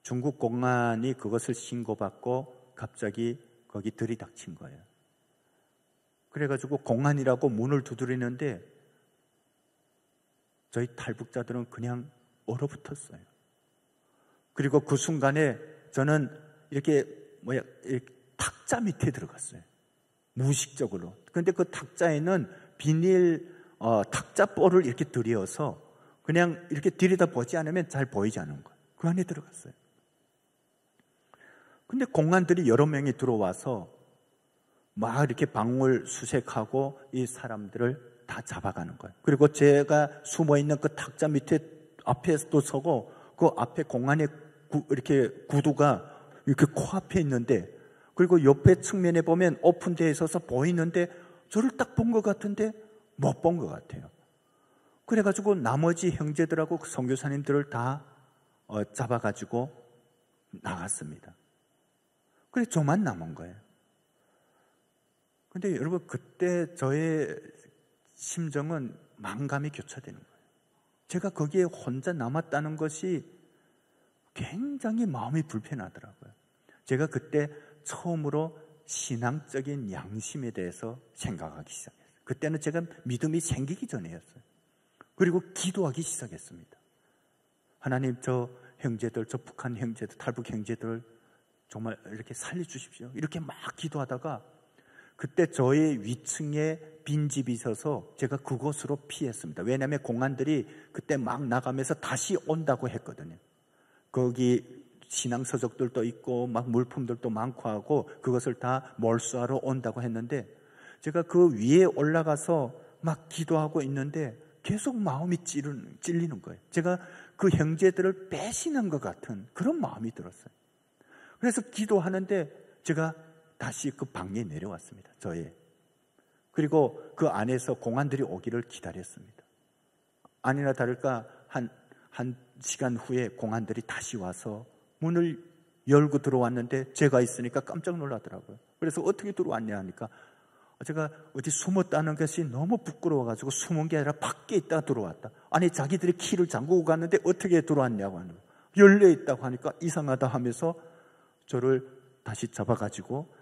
중국 공안이 그것을 신고받고 갑자기 거기 들이닥친 거예요. 그래가지고 공안이라고 문을 두드리는데 저희 탈북자들은 그냥 얼어붙었어요. 그리고 그 순간에 저는 이렇게 탁자 밑에 들어갔어요. 무의식적으로. 그런데 그 탁자에는 비닐 탁자볼을 이렇게 들여서 그냥 이렇게 들여다 보지 않으면 잘 보이지 않은 거예요. 그 안에 들어갔어요. 근데 공안들이 여러 명이 들어와서 막 이렇게 방울 수색하고 이 사람들을 다 잡아가는 거예요. 그리고 제가 숨어있는 그 탁자 밑에 앞에도 서고 그 앞에 공안의 이렇게 구두가 이렇게 코앞에 있는데 그리고 옆에 측면에 보면 오픈되어 있어서 보이는데 저를 딱 본 것 같은데 못 본 것 같아요. 그래가지고 나머지 형제들하고 그 선교사님들을 다 잡아가지고 나갔습니다. 그래 저만 남은 거예요. 근데 여러분 그때 저의 심정은 만감이 교차되는 거예요. 제가 거기에 혼자 남았다는 것이 굉장히 마음이 불편하더라고요. 제가 그때 처음으로 신앙적인 양심에 대해서 생각하기 시작했어요. 그때는 제가 믿음이 생기기 전이었어요. 그리고 기도하기 시작했습니다. 하나님 저 형제들, 저 북한 형제들, 탈북 형제들 정말 이렇게 살려주십시오. 이렇게 막 기도하다가 그때 저의 위층에 빈집이 있어서 제가 그곳으로 피했습니다. 왜냐하면 공안들이 그때 막 나가면서 다시 온다고 했거든요. 거기 신앙 서적들도 있고 막 물품들도 많고 하고 그것을 다 몰수하러 온다고 했는데 제가 그 위에 올라가서 막 기도하고 있는데 계속 마음이 찔리는 거예요. 제가 그 형제들을 배신한 것 같은 그런 마음이 들었어요. 그래서 기도하는데 제가 다시 그 방에 내려왔습니다. 그리고 그 안에서 공안들이 오기를 기다렸습니다. 아니나 다를까 한 시간 후에 공안들이 다시 와서 문을 열고 들어왔는데 제가 있으니까 깜짝 놀라더라고요. 그래서 어떻게 들어왔냐 하니까 제가 어디 숨었다는 것이 너무 부끄러워가지고 숨은 게 아니라 밖에 있다가 들어왔다. 아니 자기들이 키를 잠그고 갔는데 어떻게 들어왔냐고 하는 거예요. 열려 있다고 하니까 이상하다 하면서 저를 다시 잡아가지고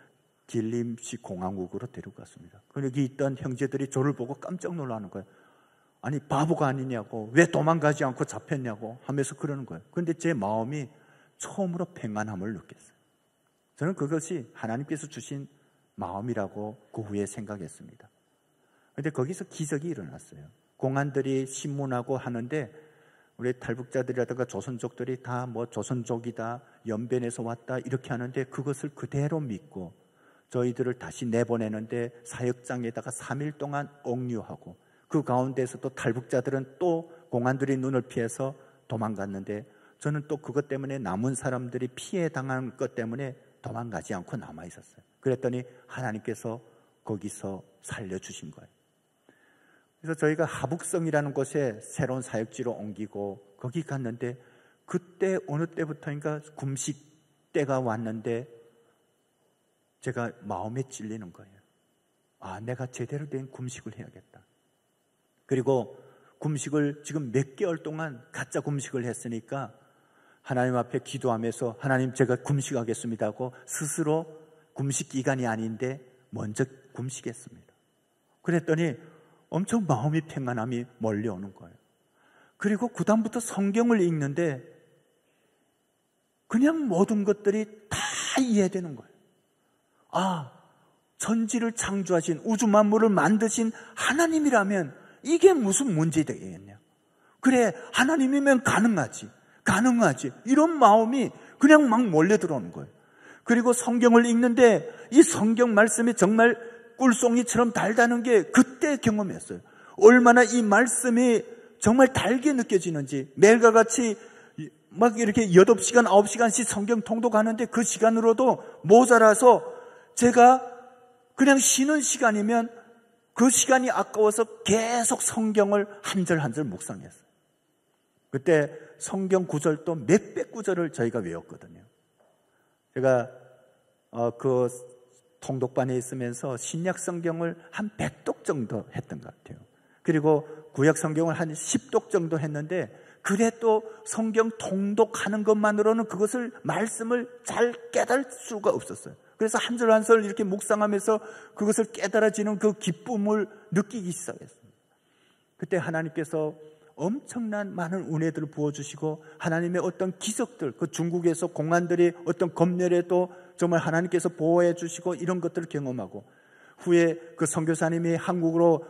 길림시 공항국으로 데려갔습니다. 여기 있던 형제들이 저를 보고 깜짝 놀라는 거예요. 아니 바보가 아니냐고, 왜 도망가지 않고 잡혔냐고 하면서 그러는 거예요. 그런데 제 마음이 처음으로 평안함을 느꼈어요. 저는 그것이 하나님께서 주신 마음이라고 그 후에 생각했습니다. 그런데 거기서 기적이 일어났어요. 공안들이 신문하고 하는데 우리 탈북자들이라든가 조선족들이 다 뭐 조선족이다, 연변에서 왔다 이렇게 하는데 그것을 그대로 믿고 저희들을 다시 내보내는데 사역장에다가 3일 동안 억류하고 그 가운데서 또 탈북자들은 또 공안들이 눈을 피해서 도망갔는데 저는 또 그것 때문에 남은 사람들이 피해 당한 것 때문에 도망가지 않고 남아 있었어요. 그랬더니 하나님께서 거기서 살려주신 거예요. 그래서 저희가 하북성이라는 곳에 새로운 사역지로 옮기고 거기 갔는데 그때 어느 때부터인가 금식 때가 왔는데 제가 마음에 찔리는 거예요. 아, 내가 제대로 된 금식을 해야겠다. 그리고 금식을 지금 몇 개월 동안 가짜 금식을 했으니까 하나님 앞에 기도하면서 하나님 제가 금식하겠습니다 하고 스스로 금식 기간이 아닌데 먼저 금식했습니다. 그랬더니 엄청 마음이 평안함이 몰려오는 거예요. 그리고 그 다음부터 성경을 읽는데 그냥 모든 것들이 다 이해되는 거예요. 아, 천지를 창조하신 우주 만물을 만드신 하나님이라면 이게 무슨 문제 되겠냐. 그래, 하나님이면 가능하지 이런 마음이 그냥 막 몰려 들어오는 거예요. 그리고 성경을 읽는데 이 성경 말씀이 정말 꿀송이처럼 달다는 게 그때 경험했어요. 얼마나 이 말씀이 정말 달게 느껴지는지 매일과 같이 막 이렇게 8시간, 9시간씩 성경 통독하는데 그 시간으로도 모자라서 제가 그냥 쉬는 시간이면 그 시간이 아까워서 계속 성경을 한 절 한 절 묵상했어요. 그때 성경 구절도 몇백 구절을 저희가 외웠거든요. 제가 그 통독반에 있으면서 신약 성경을 한 100독 정도 했던 것 같아요. 그리고 구약 성경을 한 10독 정도 했는데 그래도 성경 통독하는 것만으로는 그것을 말씀을 잘 깨달을 수가 없었어요. 그래서 한 절 한 절 이렇게 묵상하면서 그것을 깨달아지는 그 기쁨을 느끼기 시작했습니다. 그때 하나님께서 엄청난 많은 은혜들을 부어주시고 하나님의 어떤 기적들, 그 중국에서 공안들이 어떤 검열에도 정말 하나님께서 보호해 주시고 이런 것들을 경험하고 후에 그 선교사님이 한국으로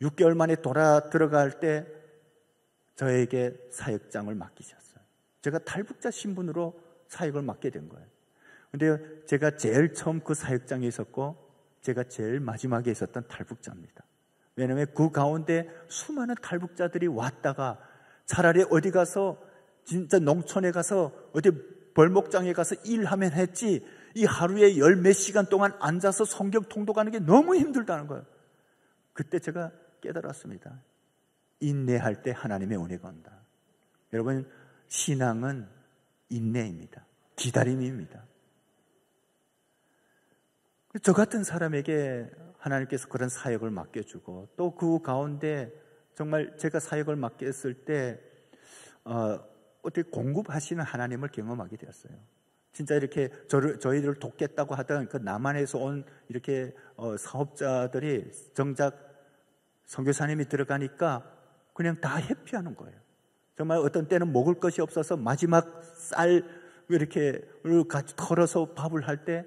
6개월 만에 돌아 들어갈 때 저에게 사역장을 맡기셨어요. 제가 탈북자 신분으로 사역을 맡게 된 거예요. 근데 제가 제일 처음 그 사역장에 있었고 제가 제일 마지막에 있었던 탈북자입니다. 왜냐하면 그 가운데 수많은 탈북자들이 왔다가 차라리 어디 가서 진짜 농촌에 가서 어디 벌목장에 가서 일하면 했지 이 하루에 10몇 시간 동안 앉아서 성경 통독하는 게 너무 힘들다는 거예요. 그때 제가 깨달았습니다. 인내할 때 하나님의 은혜가 온다. 여러분, 신앙은 인내입니다. 기다림입니다. 저 같은 사람에게 하나님께서 그런 사역을 맡겨주고 또 그 가운데 정말 제가 사역을 맡겼을 때 어떻게 공급하시는 하나님을 경험하게 되었어요. 진짜 이렇게 저희들을 돕겠다고 하던 그 남한에서 온 이렇게 사업자들이 정작 선교사님이 들어가니까 그냥 다 회피하는 거예요. 정말 어떤 때는 먹을 것이 없어서 마지막 쌀 이렇게 같이 털어서 밥을 할 때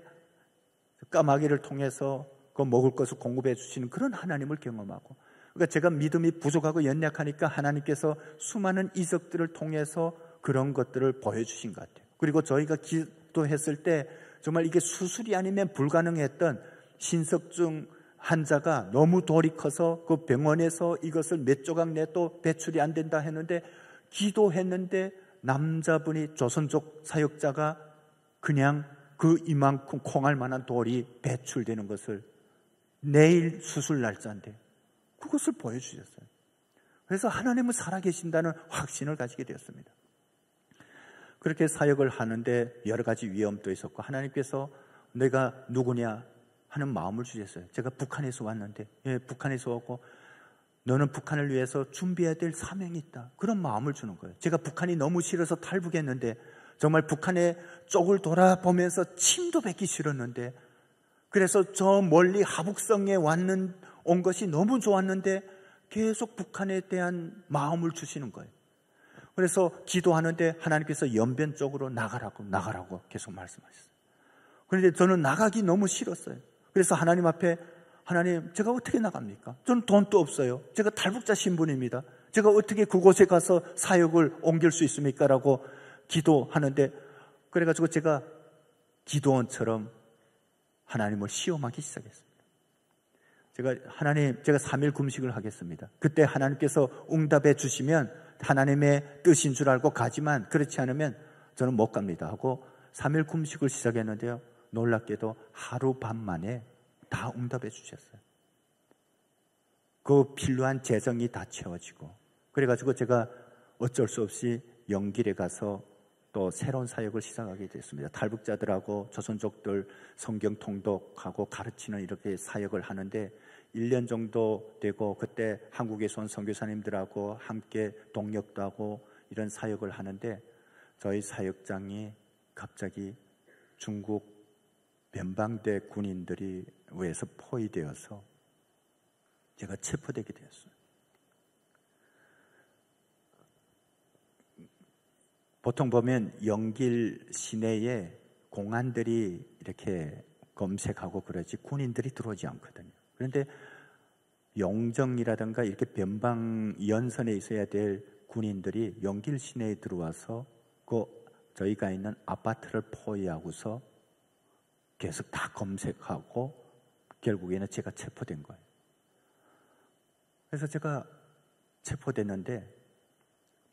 까마귀를 통해서 그 먹을 것을 공급해 주시는 그런 하나님을 경험하고, 그러니까 제가 믿음이 부족하고 연약하니까 하나님께서 수많은 이적들을 통해서 그런 것들을 보여주신 것 같아요. 그리고 저희가 기도했을 때 정말 이게 수술이 아니면 불가능했던 신석증 환자가 너무 돌이 커서 그 병원에서 이것을 몇 조각 내도 배출이 안 된다 했는데, 기도했는데 남자분이 조선족 사역자가 그냥 그 이만큼 콩알 만한 돌이 배출되는 것을, 내일 수술 날짜인데 그것을 보여주셨어요. 그래서 하나님은 살아계신다는 확신을 가지게 되었습니다. 그렇게 사역을 하는데 여러 가지 위험도 있었고, 하나님께서 내가 누구냐 하는 마음을 주셨어요. 제가 북한에서 왔는데, 북한에서 오고 너는 북한을 위해서 준비해야 될 사명이 있다, 그런 마음을 주는 거예요. 제가 북한이 너무 싫어서 탈북했는데, 정말 북한의 쪽을 돌아보면서 침도 뱉기 싫었는데, 그래서 저 멀리 하북성에 온 것이 너무 좋았는데 계속 북한에 대한 마음을 주시는 거예요. 그래서 기도하는데 하나님께서 연변 쪽으로 나가라고 계속 말씀하셨어요. 그런데 저는 나가기 너무 싫었어요. 그래서 하나님 앞에, 하나님, 제가 어떻게 나갑니까? 저는 돈도 없어요. 제가 탈북자 신분입니다. 제가 어떻게 그곳에 가서 사역을 옮길 수 있습니까? 라고 기도하는데, 그래가지고 제가 기도원처럼 하나님을 시험하기 시작했습니다. 제가 3일 금식을 하겠습니다. 그때 하나님께서 응답해 주시면 하나님의 뜻인 줄 알고 가지만, 그렇지 않으면 저는 못 갑니다 하고 3일 금식을 시작했는데요, 놀랍게도 하루 반 만에 다 응답해 주셨어요. 그 필요한 재정이 다 채워지고, 그래가지고 제가 어쩔 수 없이 영길에 가서 또 새로운 사역을 시작하게 됐습니다. 탈북자들하고 조선족들 성경 통독하고 가르치는 이렇게 사역을 하는데 1년 정도 되고, 그때 한국에서 온 선교사님들하고 함께 동역도 하고 이런 사역을 하는데, 저희 사역장이 갑자기 중국 변방대 군인들이 의해서 포위되어서 제가 체포되게 되었어요. 보통 보면 영길 시내에 공안들이 이렇게 검색하고 그러지 군인들이 들어오지 않거든요. 그런데 영정이라든가 이렇게 변방 연선에 있어야 될 군인들이 영길 시내에 들어와서 저희가 있는 아파트를 포위하고서 계속 다 검색하고 결국에는 제가 체포된 거예요. 그래서 제가 체포됐는데,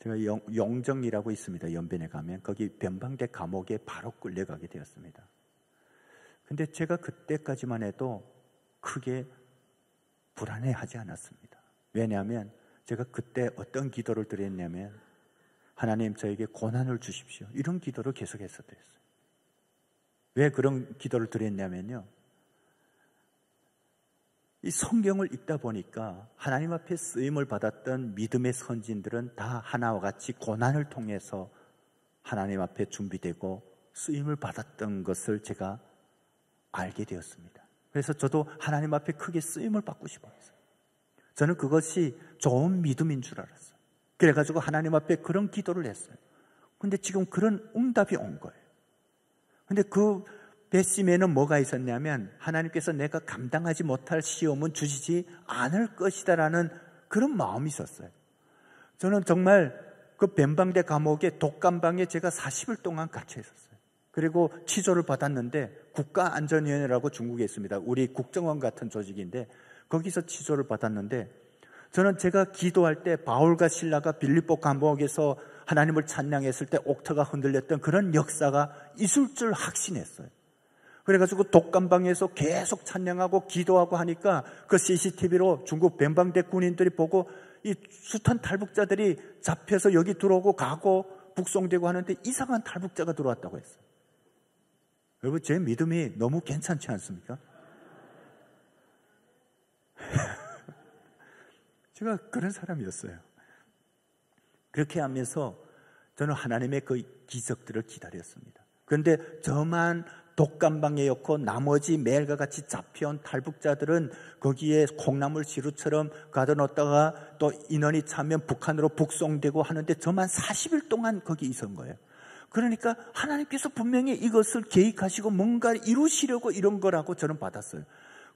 제가 영정이라고 있습니다. 연변에 가면 거기 변방대 감옥에 바로 끌려가게 되었습니다. 근데 제가 그때까지만 해도 크게 불안해하지 않았습니다. 왜냐하면 제가 그때 어떤 기도를 드렸냐면, 하나님 저에게 고난을 주십시오, 이런 기도를 계속했었어요. 왜 그런 기도를 드렸냐면요, 이 성경을 읽다 보니까 하나님 앞에 쓰임을 받았던 믿음의 선진들은 다 하나와 같이 고난을 통해서 하나님 앞에 준비되고 쓰임을 받았던 것을 제가 알게 되었습니다. 그래서 저도 하나님 앞에 크게 쓰임을 받고 싶었어요. 저는 그것이 좋은 믿음인 줄 알았어요. 그래가지고 하나님 앞에 그런 기도를 했어요. 근데 지금 그런 응답이 온 거예요. 근데 그 배심에는 뭐가 있었냐면, 하나님께서 내가 감당하지 못할 시험은 주시지 않을 것이다라는 그런 마음이 있었어요. 저는 정말 그 변방대 감옥의 독감방에 제가 40일 동안 갇혀 있었어요. 그리고 취조를 받았는데, 국가안전위원회라고 중국에 있습니다. 우리 국정원 같은 조직인데 거기서 취조를 받았는데, 저는 제가 기도할 때 바울과 실라가 빌립보 감옥에서 하나님을 찬양했을 때 옥터가 흔들렸던 그런 역사가 있을 줄 확신했어요. 그래가지고 독감방에서 계속 찬양하고 기도하고 하니까 그 CCTV로 중국 변방대 군인들이 보고 이 숱한 탈북자들이 잡혀서 여기 들어오고 가고 북송되고 하는데 이상한 탈북자가 들어왔다고 했어요. 여러분, 제 믿음이 너무 괜찮지 않습니까? 제가 그런 사람이었어요. 그렇게 하면서 저는 하나님의 그 기적들을 기다렸습니다. 그런데 저만 독감방에였고 나머지 매일과 같이 잡혀온 탈북자들은 거기에 콩나물 시루처럼 가둬놓다가 또 인원이 차면 북한으로 북송되고 하는데 저만 40일 동안 거기 있은 거예요. 그러니까 하나님께서 분명히 이것을 계획하시고 뭔가 이루시려고 이런 거라고 저는 받았어요.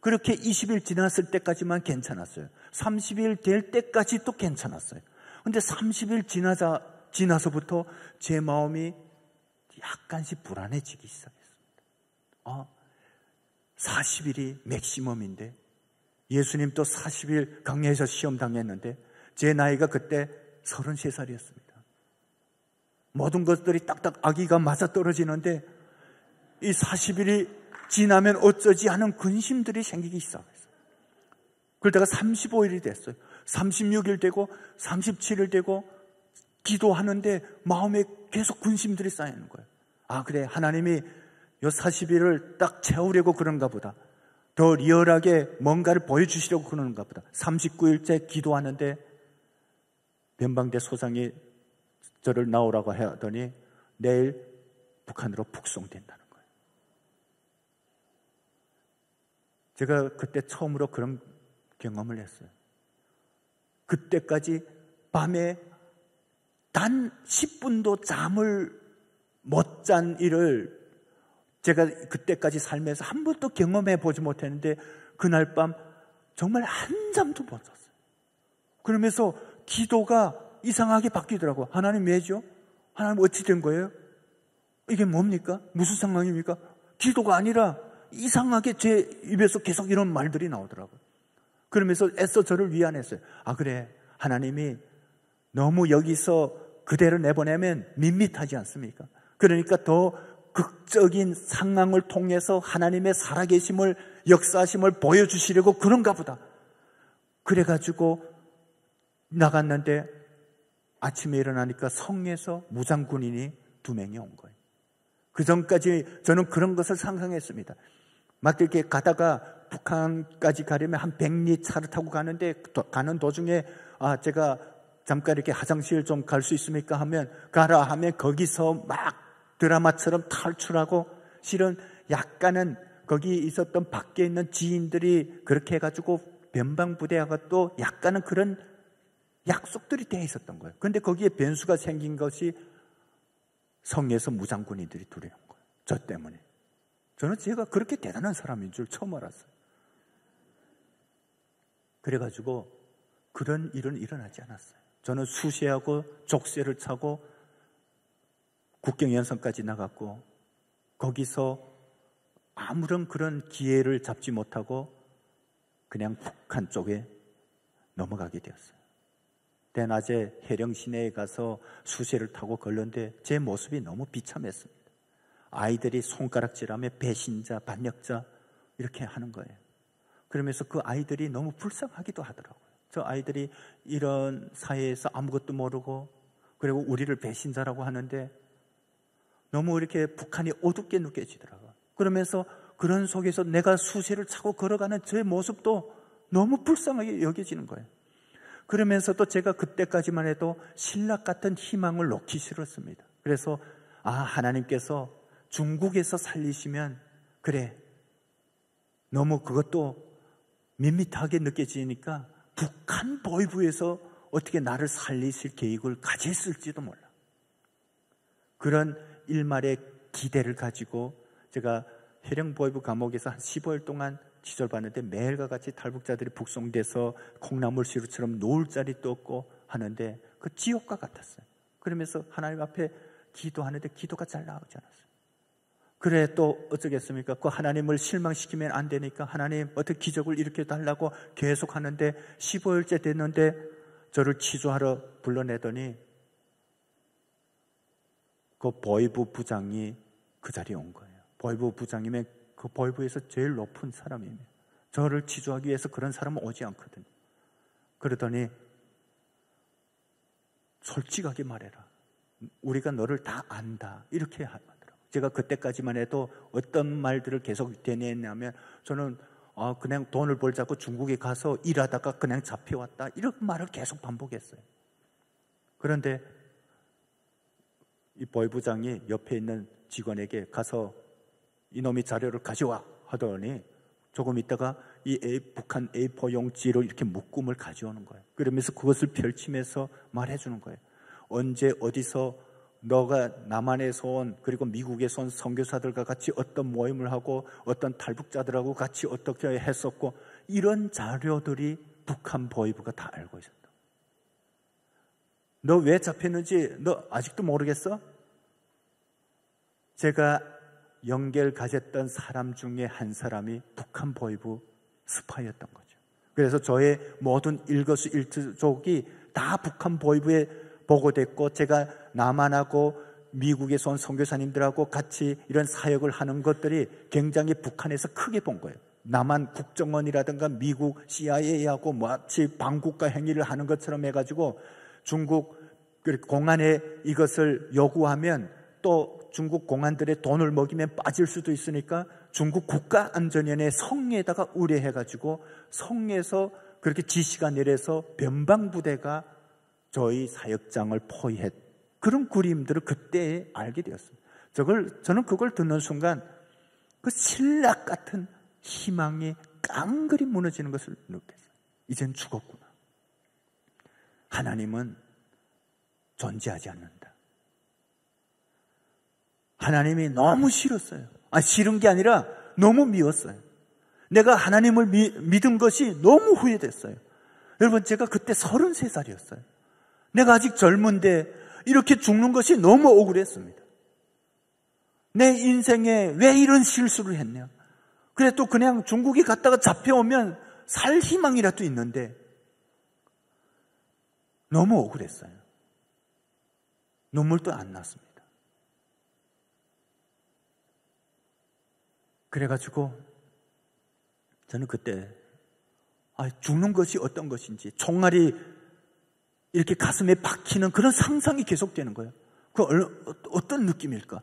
그렇게 20일 지났을 때까지만 괜찮았어요. 30일 될 때까지도 괜찮았어요. 근데 30일 지나서부터 제 마음이 약간씩 불안해지기 시작했습니다. 40일이 맥시멈인데 예수님도 40일 강야에서 시험 당했는데 제 나이가 그때 33살이었습니다. 모든 것들이 딱딱 아기가 맞아떨어지는데 이 40일이 지나면 어쩌지 하는 근심들이 생기기 시작했어요. 그러다가 35일이 됐어요. 36일 되고 37일 되고 기도하는데 마음에 계속 근심들이 쌓이는 거예요. 그래, 하나님이 요 40일을 딱 채우려고 그런가 보다. 더 리얼하게 뭔가를 보여주시려고 그러는가 보다. 39일째 기도하는데 변방대 소장이 저를 나오라고 하더니 내일 북한으로 북송된다는 거예요. 제가 그때 처음으로 그런 경험을 했어요. 그때까지 밤에 단 10분도 잠을 못 잔 일을 제가 그때까지 살면서 한 번도 경험해 보지 못했는데 그날 밤 정말 한 잠도 못 잤어요. 그러면서 기도가 이상하게 바뀌더라고요. 하나님 왜죠? 하나님 어찌 된 거예요? 이게 뭡니까? 무슨 상황입니까? 기도가 아니라 이상하게 제 입에서 계속 이런 말들이 나오더라고요. 그러면서 애써 저를 위안했어요. 그래, 하나님이 너무 여기서 그대로 내보내면 밋밋하지 않습니까? 그러니까 더 극적인 상황을 통해서 하나님의 살아계심을, 역사하심을 보여주시려고 그런가 보다. 그래가지고 나갔는데 아침에 일어나니까 성에서 무장군인이 2명이 온 거예요. 그 전까지 저는 그런 것을 상상했습니다. 막 이렇게 가다가 북한까지 가려면 한 100리 차를 타고 가는데 가는 도중에 제가 잠깐 이렇게 화장실 좀 갈 수 있습니까? 하면 가라 하면 거기서 막 드라마처럼 탈출하고, 실은 약간은 거기 있었던 밖에 있는 지인들이 그렇게 해가지고 변방부대하고 또 약간은 그런 약속들이 되어 있었던 거예요. 그런데 거기에 변수가 생긴 것이 성에서 무장군인들이 들어온 거예요. 저 때문에. 저는 제가 그렇게 대단한 사람인 줄 처음 알았어요. 그래가지고 그런 일은 일어나지 않았어요. 저는 수세하고 족쇄를 차고 국경연선까지 나갔고 거기서 아무런 그런 기회를 잡지 못하고 그냥 북한 쪽에 넘어가게 되었어요. 대낮에 해령 시내에 가서 수세를 타고 걸렸는데 제 모습이 너무 비참했습니다. 아이들이 손가락질하며 배신자, 반역자 이렇게 하는 거예요. 그러면서 그 아이들이 너무 불쌍하기도 하더라고요. 저 아이들이 이런 사회에서 아무것도 모르고 그리고 우리를 배신자라고 하는데 너무 이렇게 북한이 어둡게 느껴지더라고요. 그러면서 그런 속에서 내가 수세를 차고 걸어가는 제 모습도 너무 불쌍하게 여겨지는 거예요. 그러면서도 제가 그때까지만 해도 신락 같은 희망을 놓기 싫었습니다. 그래서 하나님께서 중국에서 살리시면 그래, 너무 그것도 밋밋하게 느껴지니까 북한 보위부에서 어떻게 나를 살리실 계획을 가졌을지도 몰라. 그런 일말의 기대를 가지고 제가 해령 보위부 감옥에서 한 15일 동안 지절받는데 매일과 같이 탈북자들이 북송돼서 콩나물시루처럼 놓을 자리도 없고 하는데 그 지옥과 같았어요. 그러면서 하나님 앞에 기도하는데 기도가 잘 나오지 않았어요. 그래 또 어쩌겠습니까? 그 하나님을 실망시키면 안 되니까 하나님 어떻게 기적을 일으켜 달라고 계속 하는데 15일째 됐는데 저를 취조하러 불러내더니 그 보위부 부장이 그 자리에 온 거예요. 보위부 부장이면 그 보위부에서 제일 높은 사람이에요. 저를 취조하기 위해서 그런 사람은 오지 않거든요. 그러더니 솔직하게 말해라. 우리가 너를 다 안다. 이렇게 하더라고요. 제가 그때까지만 해도 어떤 말들을 계속 되뇌냐면 저는 그냥 돈을 벌자고 중국에 가서 일하다가 그냥 잡혀왔다. 이런 말을 계속 반복했어요. 그런데 이 보위부장이 옆에 있는 직원에게 가서 이놈이 자료를 가져와 하더니 조금 있다가 북한 A4 용지로 이렇게 묶음을 가져오는 거예요. 그러면서 그것을 펼치면서 말해주는 거예요. 언제 어디서 너가 남한에서 온 그리고 미국에서 온 선교사들과 같이 어떤 모임을 하고 어떤 탈북자들하고 같이 어떻게 했었고 이런 자료들이 북한 보위부가 다 알고 있었다. 너 왜 잡혔는지 너 아직도 모르겠어? 제가 연결 가졌던 사람 중에 한 사람이 북한 보위부 스파이였던 거죠. 그래서 저의 모든 일거수일투족이 다 북한 보위부에 보고됐고, 제가 남한하고 미국에서 온 선교사님들하고 같이 이런 사역을 하는 것들이 굉장히 북한에서 크게 본 거예요. 남한 국정원이라든가 미국 CIA하고 마치 반국가 행위를 하는 것처럼 해가지고 중국 공안에 이것을 요구하면 또 중국 공안들의 돈을 먹이면 빠질 수도 있으니까 중국 국가안전위원회 성에다가 의뢰해가지고 성에서 그렇게 지시가 내려서 변방부대가 저희 사역장을 포위했, 그런 그림들을 그때 알게 되었습니다. 저는 그걸 듣는 순간 그 신락 같은 희망이 깡그리 무너지는 것을 느꼈어요. 이젠 죽었구나. 하나님은 존재하지 않는다. 하나님이 너무 싫었어요. 싫은 게 아니라 너무 미웠어요. 내가 하나님을 믿은 것이 너무 후회됐어요. 여러분, 제가 그때 33살이었어요. 내가 아직 젊은데 이렇게 죽는 것이 너무 억울했습니다. 내 인생에 왜 이런 실수를 했냐. 그래 또 그냥 중국에 갔다가 잡혀오면 살 희망이라도 있는데 너무 억울했어요. 눈물도 안 났습니다. 그래가지고 저는 그때 죽는 것이 어떤 것인지, 총알이 이렇게 가슴에 박히는 그런 상상이 계속되는 거예요. 그 어떤 느낌일까?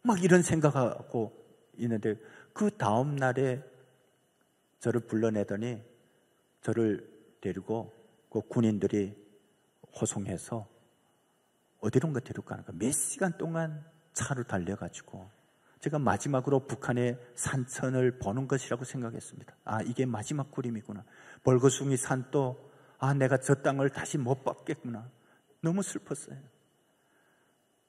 막 이런 생각하고 있는데, 그 다음 날에 저를 불러내더니 저를 데리고 그 군인들이 호송해서 어디론가 데리고 가는 거예요. 몇 시간 동안 차로 달려가지고 제가 마지막으로 북한의 산천을 보는 것이라고 생각했습니다. 이게 마지막 그림이구나. 벌거숭이 산도 내가 저 땅을 다시 못 받겠구나. 너무 슬펐어요.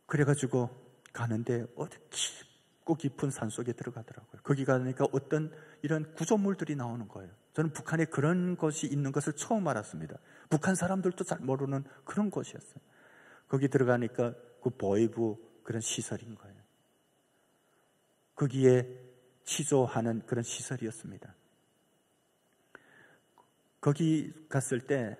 그래가지고 가는데 어디 깊고 깊은 산속에 들어가더라고요. 거기 가니까 어떤 이런 구조물들이 나오는 거예요. 저는 북한에 그런 것이 있는 것을 처음 알았습니다. 북한 사람들도 잘 모르는 그런 곳이었어요. 거기 들어가니까 그 보위부 그런 시설인 거예요. 거기에 취조하는 그런 시설이었습니다. 거기 갔을 때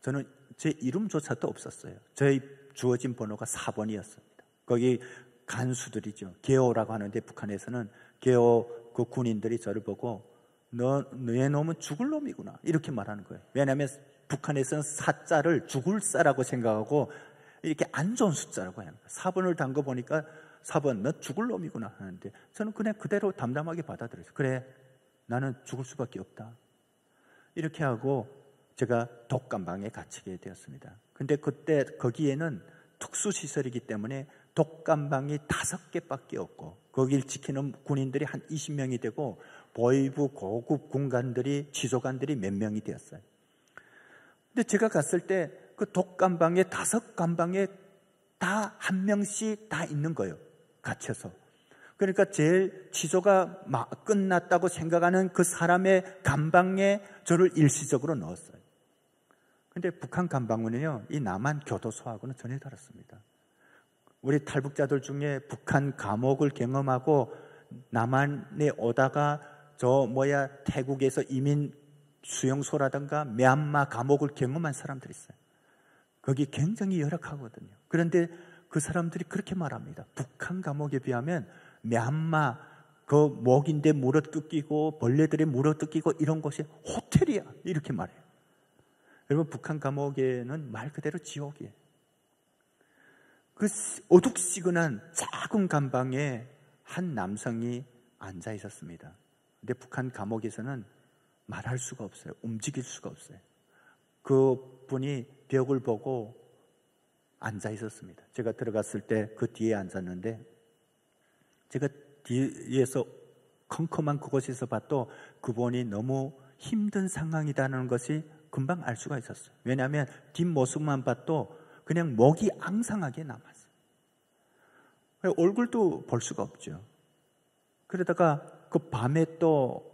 저는 제 이름조차도 없었어요. 저희 주어진 번호가 4번이었습니다. 거기 간수들이죠. 게오라고 하는데 북한에서는 게오 그 군인들이 저를 보고 너의 놈은 죽을 놈이구나 이렇게 말하는 거예요. 왜냐하면 북한에서는 사자를 죽을 사라고 생각하고 이렇게 안 좋은 숫자라고 해요. 4번을 담궈 보니까 4번 너 죽을 놈이구나 하는데 저는 그냥 그대로 담담하게 받아들였어요. 그래, 나는 죽을 수밖에 없다. 이렇게 하고 제가 독감방에 갇히게 되었습니다. 근데 그때 거기에는 특수시설이기 때문에 독감방이 5개밖에 없고 거기를 지키는 군인들이 한 20명이 되고 보위부 고급 군관들이 취조관들이 몇 명이 되었어요. 근데 제가 갔을 때 그 독감방에 5감방에 다 한 명씩 다 있는 거예요. 갇혀서. 그러니까 제일 취조가 끝났다고 생각하는 그 사람의 감방에 저를 일시적으로 넣었어요. 근데 북한 감방은요, 이 남한 교도소하고는 전혀 다릅니다. 우리 탈북자들 중에 북한 감옥을 경험하고 남한에 오다가 태국에서 이민 수용소라든가 미얀마 감옥을 경험한 사람들이 있어요. 거기 굉장히 열악하거든요. 그런데 그 사람들이 그렇게 말합니다. 북한 감옥에 비하면 미얀마 그 목인데 물어뜯기고 벌레들이 물어뜯기고 이런 곳이 호텔이야 이렇게 말해요. 여러분, 북한 감옥에는 말 그대로 지옥이에요. 그 어둑시근한 작은 감방에 한 남성이 앉아 있었습니다. 근데 북한 감옥에서는 말할 수가 없어요. 움직일 수가 없어요. 그 분이 벽을 보고 앉아 있었습니다. 제가 들어갔을 때 그 뒤에 앉았는데 제가 뒤에서 컴컴한 그곳에서 봐도 그분이 너무 힘든 상황이라는 것이 금방 알 수가 있었어요. 왜냐하면 뒷모습만 봐도 그냥 목이 앙상하게 남았어요. 얼굴도 볼 수가 없죠. 그러다가 그 밤에 또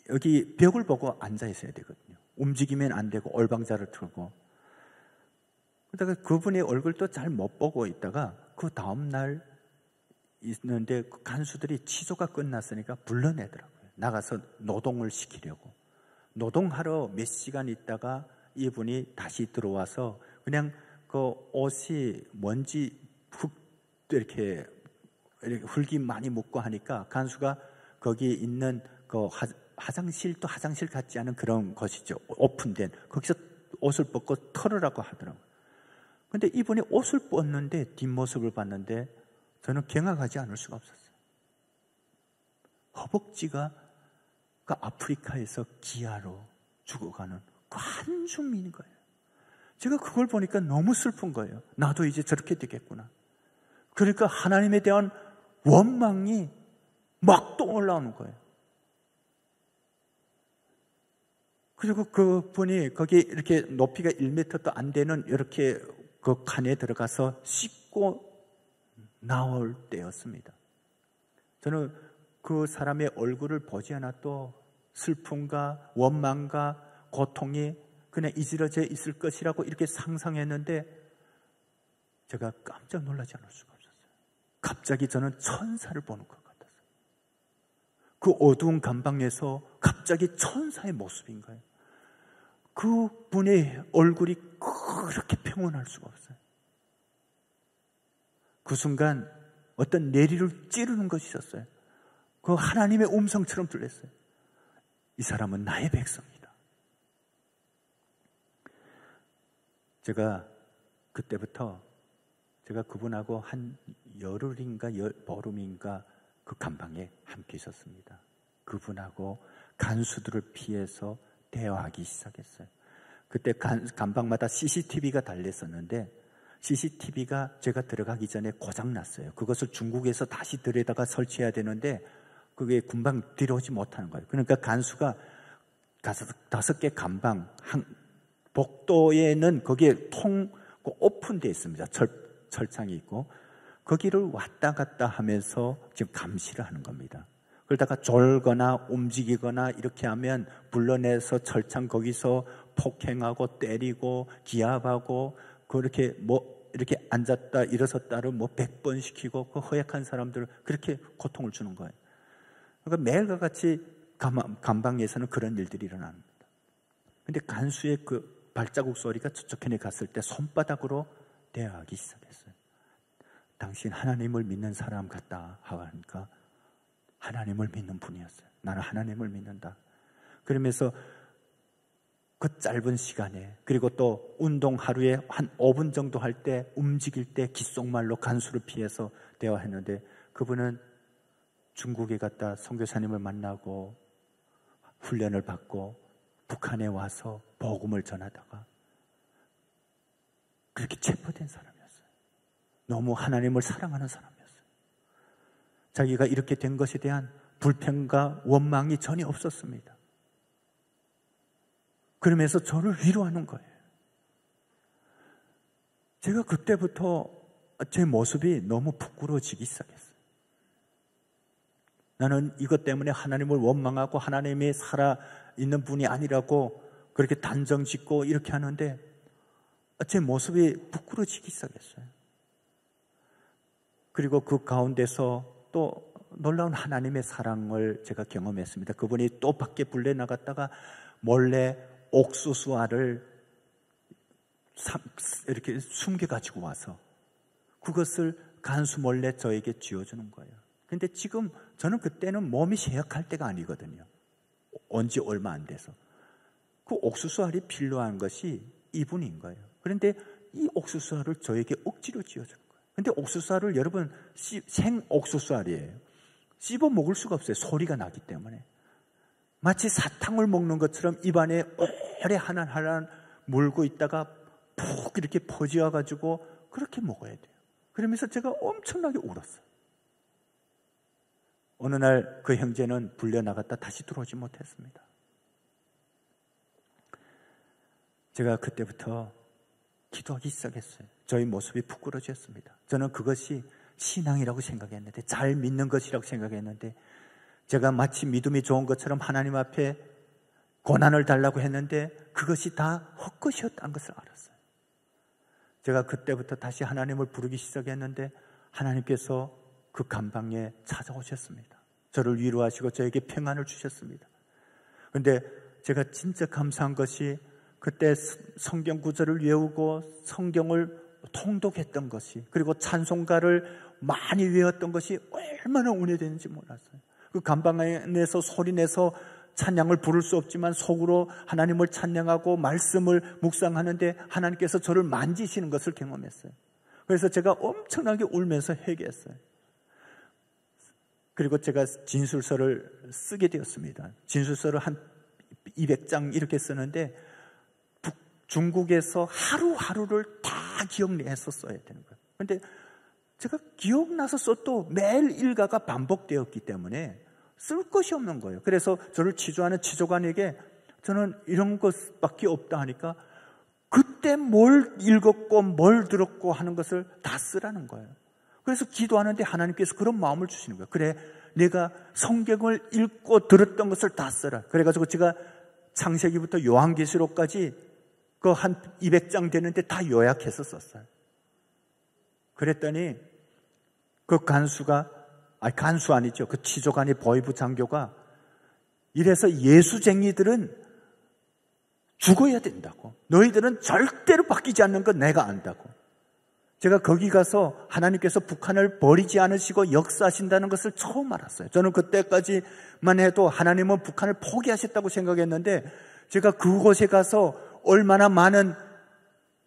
여기 벽을 보고 앉아 있어야 되거든요. 움직이면 안 되고 얼방자를 틀고. 그러다가 그분의 얼굴도 잘 못 보고 있다가 그 다음 날 있는데 그 간수들이 취조가 끝났으니까 불러내더라고요. 나가서 노동을 시키려고. 노동하러 몇 시간 있다가 이분이 다시 들어와서 그냥 그 옷이 먼지 흙 이렇게 흙이 많이 묻고 하니까 간수가 거기 있는 그 화장실도 화장실 같지 않은 그런 것이죠. 오픈된. 거기서 옷을 벗고 털으라고 하더라고요. 근데 이분이 옷을 벗는데 뒷모습을 봤는데 저는 경악하지 않을 수가 없었어요. 허벅지가 그 아프리카에서 기아로 죽어가는 그 한줌인 거예요. 제가 그걸 보니까 너무 슬픈 거예요. 나도 이제 저렇게 되겠구나. 그러니까 하나님에 대한 원망이 막 또 올라오는 거예요. 그리고 그분이 거기 이렇게 높이가 1m도 안 되는 이렇게 그 칸에 들어가서 씻고 나올 때였습니다. 저는 그 사람의 얼굴을 보지 않아도 슬픔과 원망과 고통이 그냥 이지러져 있을 것이라고 이렇게 상상했는데 제가 깜짝 놀라지 않을 수가 없었어요. 갑자기 저는 천사를 보는 것 같았어요. 그 어두운 감방에서 갑자기 천사의 모습인 거예요. 그 분의 얼굴이 그렇게 평온할 수가 없어요. 그 순간 어떤 내리를 찌르는 것이 있었어요. 그 하나님의 음성처럼 들렸어요. 이 사람은 나의 백성이다. 제가 그때부터 제가 그분하고 한 열흘인가 보름인가 그 감방에 함께 있었습니다. 그분하고 간수들을 피해서 대화하기 시작했어요. 그때 감방마다 CCTV가 달렸었는데 CCTV가 제가 들어가기 전에 고장났어요. 그것을 중국에서 다시 들여다가 설치해야 되는데 그게 금방 들어오지 못하는 거예요. 그러니까 간수가 5개 감방, 복도에는 거기에 오픈되어 있습니다. 철창이 있고 거기를 왔다 갔다 하면서 지금 감시를 하는 겁니다. 그러다가 졸거나 움직이거나 이렇게 하면 불러내서 철창 거기서 폭행하고 때리고 기압하고 그렇게 이렇게 앉았다 일어섰다를 100번 시키고 그 허약한 사람들을 그렇게 고통을 주는 거예요. 그러니까 매일과 같이 감방에서는 그런 일들이 일어납니다. 근데 간수의 그 발자국 소리가 저쪽 편에 갔을 때 손바닥으로 대화하기 시작했어요. 당신 하나님을 믿는 사람 같다 하니까 하나님을 믿는 분이었어요. 나는 하나님을 믿는다. 그러면서 그 짧은 시간에 그리고 또 운동 하루에 한 5분 정도 할 때 움직일 때 귓속말로 간수를 피해서 대화했는데 그분은 중국에 갔다 선교사님을 만나고 훈련을 받고 북한에 와서 복음을 전하다가 그렇게 체포된 사람이었어요. 너무 하나님을 사랑하는 사람이었어요. 자기가 이렇게 된 것에 대한 불평과 원망이 전혀 없었습니다. 그러면서 저를 위로하는 거예요. 제가 그때부터 제 모습이 너무 부끄러워지기 시작했어요. 나는 이것 때문에 하나님을 원망하고 하나님이 살아있는 분이 아니라고 그렇게 단정 짓고 이렇게 하는데 제 모습이 부끄러워지기 시작했어요. 그리고 그 가운데서 또 놀라운 하나님의 사랑을 제가 경험했습니다. 그분이 또 밖에 불려 나갔다가 몰래 옥수수알을 이렇게 숨겨가지고 와서 그것을 간수 몰래 저에게 쥐어주는 거예요. 근데 지금 저는 그때는 몸이 쇠약할 때가 아니거든요. 온지 얼마 안 돼서. 그 옥수수알이 필요한 것이 이분인 거예요. 그런데 이 옥수수알을 저에게 억지로 쥐어주는 거예요. 근데 옥수수알을 여러분 생 옥수수알이에요. 씹어 먹을 수가 없어요. 소리가 나기 때문에. 마치 사탕을 먹는 것처럼 입안에 오래 하나하나 물고 있다가 푹 이렇게 퍼지어가지고 그렇게 먹어야 돼요. 그러면서 제가 엄청나게 울었어요. 어느 날 그 형제는 불려나갔다 다시 들어오지 못했습니다. 제가 그때부터 기도하기 시작했어요. 저희 모습이 부끄러졌습니다. 저는 그것이 신앙이라고 생각했는데, 잘 믿는 것이라고 생각했는데, 제가 마치 믿음이 좋은 것처럼 하나님 앞에 고난을 달라고 했는데 그것이 다 헛것이었다는 것을 알았어요. 제가 그때부터 다시 하나님을 부르기 시작했는데 하나님께서 그 그 감방에 찾아오셨습니다. 저를 위로하시고 저에게 평안을 주셨습니다. 그런데 제가 진짜 감사한 것이 그때 성경 구절을 외우고 성경을 통독했던 것이, 그리고 찬송가를 많이 외웠던 것이 얼마나 은혜 되는지 몰랐어요. 그 감방 안에서 소리내서 찬양을 부를 수 없지만 속으로 하나님을 찬양하고 말씀을 묵상하는데 하나님께서 저를 만지시는 것을 경험했어요. 그래서 제가 엄청나게 울면서 회개했어요. 그리고 제가 진술서를 쓰게 되었습니다. 진술서를 한 200장 이렇게 쓰는데 중국에서 하루하루를 다 기억내서 써야 되는 거예요. 그런데 제가 기억나서 써도 매일 일가가 반복되었기 때문에 쓸 것이 없는 거예요. 그래서 저를 치조하는 치조관에게 저는 이런 것밖에 없다 하니까 그때 뭘 읽었고 뭘 들었고 하는 것을 다 쓰라는 거예요. 그래서 기도하는데 하나님께서 그런 마음을 주시는 거예요. 그래, 내가 성경을 읽고 들었던 것을 다 써라. 그래가지고 제가 창세기부터 요한계시록까지 그 한 200장 되는데 다 요약해서 썼어요. 그랬더니 그 간수 아니죠. 그 치조관의 보위부 장교가 이래서 예수쟁이들은 죽어야 된다고. 너희들은 절대로 바뀌지 않는 건 내가 안다고. 제가 거기 가서 하나님께서 북한을 버리지 않으시고 역사하신다는 것을 처음 알았어요. 저는 그때까지만 해도 하나님은 북한을 포기하셨다고 생각했는데 제가 그곳에 가서 얼마나 많은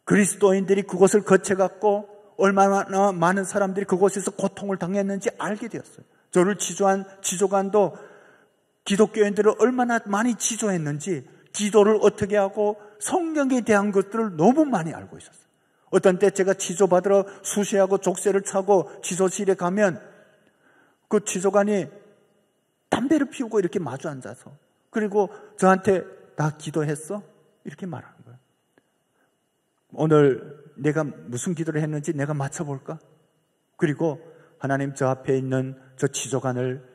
그리스도인들이 그곳을 거쳐갔고 얼마나 많은 사람들이 그곳에서 고통을 당했는지 알게 되었어요. 저를 치조한 치조관도 기독교인들을 얼마나 많이 치조했는지 기도를 어떻게 하고 성경에 대한 것들을 너무 많이 알고 있었어요. 어떤 때 제가 치조받으러 수시하고 족쇄를 차고 치조실에 가면 그 치조관이 담배를 피우고 이렇게 마주 앉아서 그리고 저한테 나 기도했어? 이렇게 말하는 거예요. 오늘 내가 무슨 기도를 했는지 내가 맞춰볼까? 그리고 하나님 저 앞에 있는 저 치조관을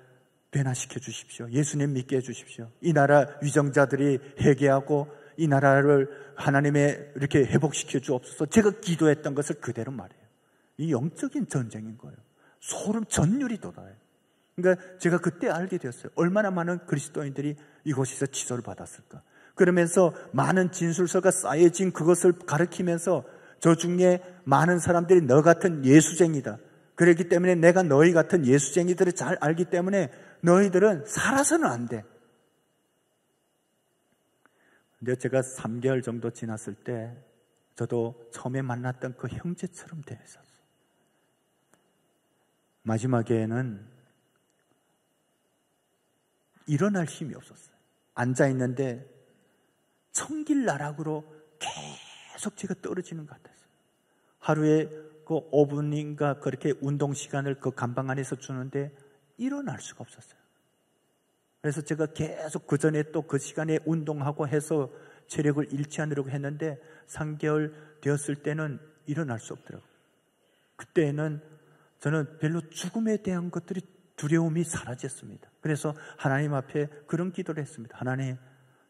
변화시켜 주십시오. 예수님 믿게 해주십시오. 이 나라 위정자들이 회개하고 이 나라를 하나님의 이렇게 회복시켜 주옵소서. 제가 기도했던 것을 그대로 말해요. 이 영적인 전쟁인 거예요. 소름 전율이 돋아요. 그러니까 제가 그때 알게 되었어요. 얼마나 많은 그리스도인들이 이곳에서 치조를 받았을까. 그러면서 많은 진술서가 쌓여진 그것을 가르치면서 저 중에 많은 사람들이 너 같은 예수쟁이다. 그렇기 때문에 내가 너희 같은 예수쟁이들을 잘 알기 때문에 너희들은 살아서는 안 돼. 근데 제가 3개월 정도 지났을 때 저도 처음에 만났던 그 형제처럼 되어 있었어요. 마지막에는 일어날 힘이 없었어요. 앉아있는데 천길나락으로 계속 제가 떨어지는 것 같았어요. 하루에 그 5분인가 그렇게 운동 시간을 그 감방 안에서 주는데 일어날 수가 없었어요. 그래서 제가 계속 그 전에 또 그 시간에 운동하고 해서 체력을 잃지 않으려고 했는데 3개월 되었을 때는 일어날 수 없더라고요. 그때는 저는 별로 죽음에 대한 것들이 두려움이 사라졌습니다. 그래서 하나님 앞에 그런 기도를 했습니다. 하나님,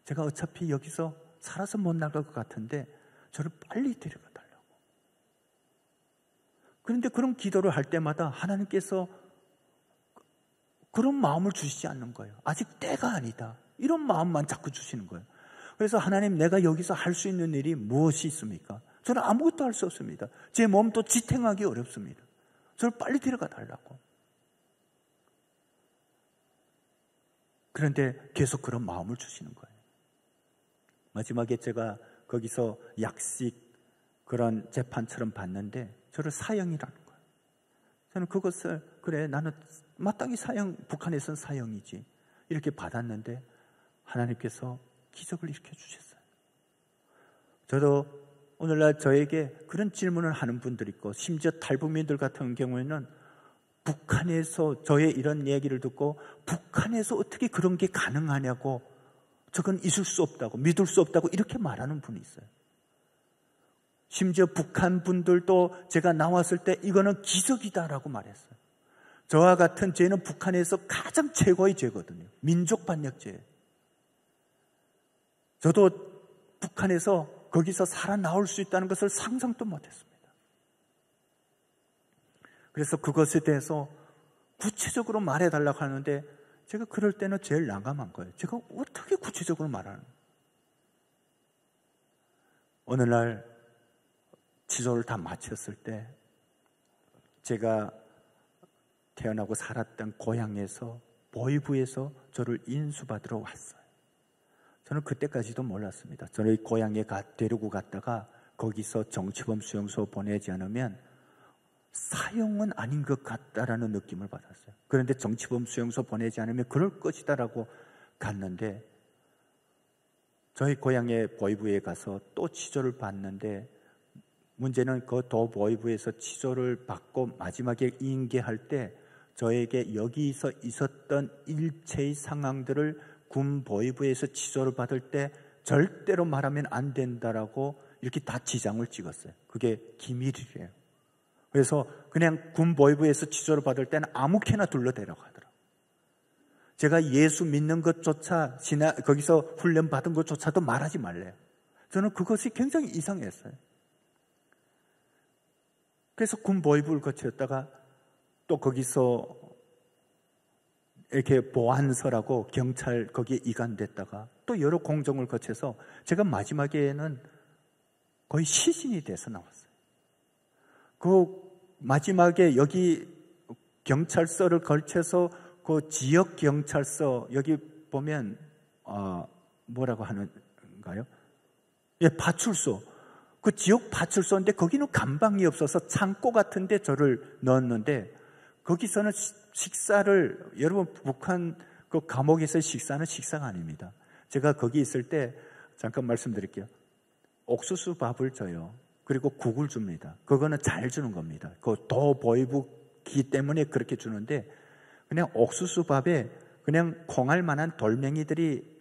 제가 어차피 여기서 살아서 못 나갈 것 같은데 저를 빨리 데려가 달라고. 그런데 그런 기도를 할 때마다 하나님께서 그런 마음을 주시지 않는 거예요. 아직 때가 아니다. 이런 마음만 자꾸 주시는 거예요. 그래서 하나님, 내가 여기서 할 수 있는 일이 무엇이 있습니까? 저는 아무것도 할 수 없습니다. 제 몸도 지탱하기 어렵습니다. 저를 빨리 데려가 달라고. 그런데 계속 그런 마음을 주시는 거예요. 마지막에 제가 거기서 약식 그런 재판처럼 봤는데 저를 사형이라는 거예요. 저는 그것을 그래 나는 마땅히 사형, 북한에서는 사형이지 이렇게 받았는데 하나님께서 기적을 일으켜 주셨어요. 저도 오늘날 저에게 그런 질문을 하는 분들이 있고 심지어 탈북민들 같은 경우에는 북한에서 저의 이런 얘기를 듣고 북한에서 어떻게 그런 게 가능하냐고 저건 있을 수 없다고 믿을 수 없다고 이렇게 말하는 분이 있어요. 심지어 북한 분들도 제가 나왔을 때 이거는 기적이다라고 말했어요. 저와 같은 죄는 북한에서 가장 최고의 죄거든요. 민족 반역죄. 저도 북한에서 거기서 살아나올 수 있다는 것을 상상도 못했습니다. 그래서 그것에 대해서 구체적으로 말해달라고 하는데 제가 그럴 때는 제일 난감한 거예요. 제가 어떻게 구체적으로 말하는 거예요? 어느 날 치료를 다 마쳤을 때 제가 태어나고 살았던 고향에서 보이부에서 저를 인수받으러 왔어요. 저는 그때까지도 몰랐습니다. 저를 고향에 데리고 갔다가 거기서 정치범 수용소 보내지 않으면 사형은 아닌 것 같다라는 느낌을 받았어요. 그런데 정치범 수용소 보내지 않으면 그럴 것이다라고 갔는데 저희 고향의 보이부에 가서 또 치료를 받는데 문제는 그 보이부에서 치료를 받고 마지막에 인계할 때 저에게 여기서 있었던 일체의 상황들을 군 보이부에서 치료를 받을 때 절대로 말하면 안 된다라고 이렇게 다 지장을 찍었어요. 그게 기밀이래요. 그래서 그냥 군 보이부에서 치료를 받을 때는 아무렇게나 둘러대라고 하더라고요. 제가 예수 믿는 것조차 거기서 훈련 받은 것조차도 말하지 말래요. 저는 그것이 굉장히 이상했어요. 그래서 군 보이부를 거쳤다가 또 거기서 이렇게 보안서라고 경찰 거기에 이관됐다가 또 여러 공정을 거쳐서 제가 마지막에는 거의 시신이 돼서 나왔어요. 그 마지막에 여기 경찰서를 걸쳐서 그 지역 경찰서 여기 보면 뭐라고 하는가요? 예, 파출소. 그 지역 파출소인데 거기는 감방이 없어서 창고 같은데 저를 넣었는데 거기서는 식사를 여러분 북한 그 감옥에서의 식사는 식사가 아닙니다. 제가 거기 있을 때 잠깐 말씀드릴게요. 옥수수 밥을 줘요. 그리고 국을 줍니다. 그거는 잘 주는 겁니다. 그 보이부기 때문에 그렇게 주는데 그냥 옥수수 밥에 그냥 콩알 만한 돌멩이들이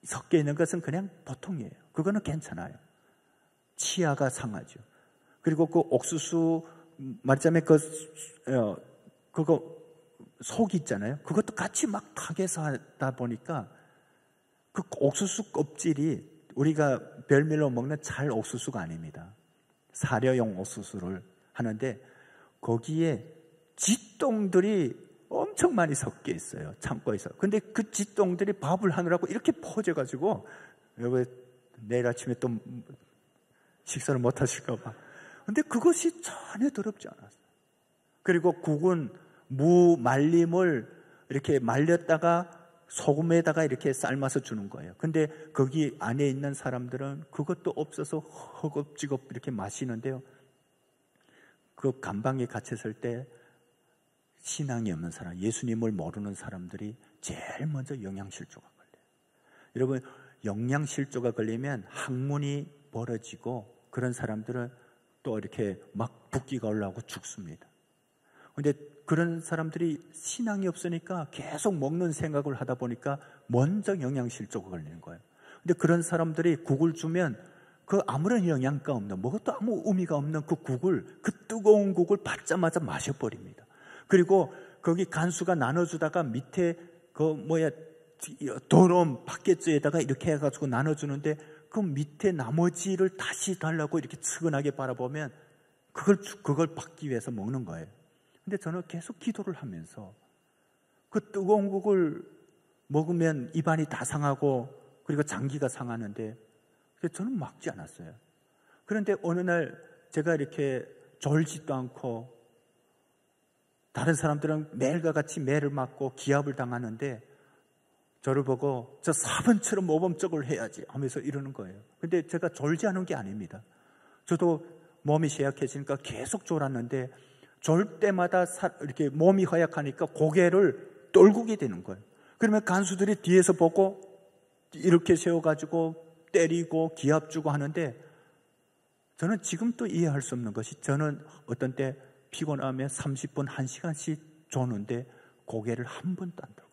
섞여 있는 것은 그냥 보통이에요. 그거는 괜찮아요. 치아가 상하죠. 그리고 그 옥수수 말하자면 그거 속 있잖아요. 그것도 같이 막 타개서 하다 보니까 그 옥수수 껍질이 우리가 별밀로 먹는 잘 옥수수가 아닙니다. 사료용 옥수수를 하는데 거기에 쥐똥들이 엄청 많이 섞여 있어요. 창고에서. 근데 그 쥐똥들이 밥을 하느라고 이렇게 퍼져가지고 여러분 내일 아침에 또 식사를 못 하실까 봐. 근데 그것이 전혀 더럽지 않았어요. 그리고 국은 무 말림을 이렇게 말렸다가 소금에다가 이렇게 삶아서 주는 거예요. 근데 거기 안에 있는 사람들은 그것도 없어서 허겁지겁 이렇게 마시는데요. 그 감방에 갇혔을 때 신앙이 없는 사람, 예수님을 모르는 사람들이 제일 먼저 영양실조가 걸려요. 여러분, 영양실조가 걸리면 항문이 벌어지고 그런 사람들은 또 이렇게 막 붓기가 올라오고 죽습니다. 그런데 그런 사람들이 신앙이 없으니까 계속 먹는 생각을 하다 보니까 먼저 영양실조가 걸리는 거예요. 근데 그런 사람들이 국을 주면 그 아무런 영양가 없는, 뭐것도 아무 의미가 없는 그 국을, 그 뜨거운 국을 받자마자 마셔버립니다. 그리고 거기 간수가 나눠주다가 밑에 더러운 바켓에다가 이렇게 해가지고 나눠주는데 그 밑에 나머지를 다시 달라고 이렇게 측은하게 바라보면 그걸 받기 위해서 먹는 거예요. 근데 저는 계속 기도를 하면서 그 뜨거운 국을 먹으면 입안이 다 상하고 그리고 장기가 상하는데 저는 막지 않았어요. 그런데 어느 날 제가 이렇게 졸지도 않고 다른 사람들은 매일과 같이 매를 맞고 기합을 당하는데 저를 보고 저 사번처럼 모범적을 해야지 하면서 이러는 거예요. 근데 제가 졸지 않은 게 아닙니다. 저도 몸이 쇠약해지니까 계속 졸았는데 졸 때마다 이렇게 몸이 허약하니까 고개를 떨구게 되는 거예요. 그러면 간수들이 뒤에서 보고 이렇게 세워가지고 때리고 기합 주고 하는데 저는 지금도 이해할 수 없는 것이 저는 어떤 때 피곤하면 30분, 1시간씩 조는데 고개를 한 번도 안 들었습니다.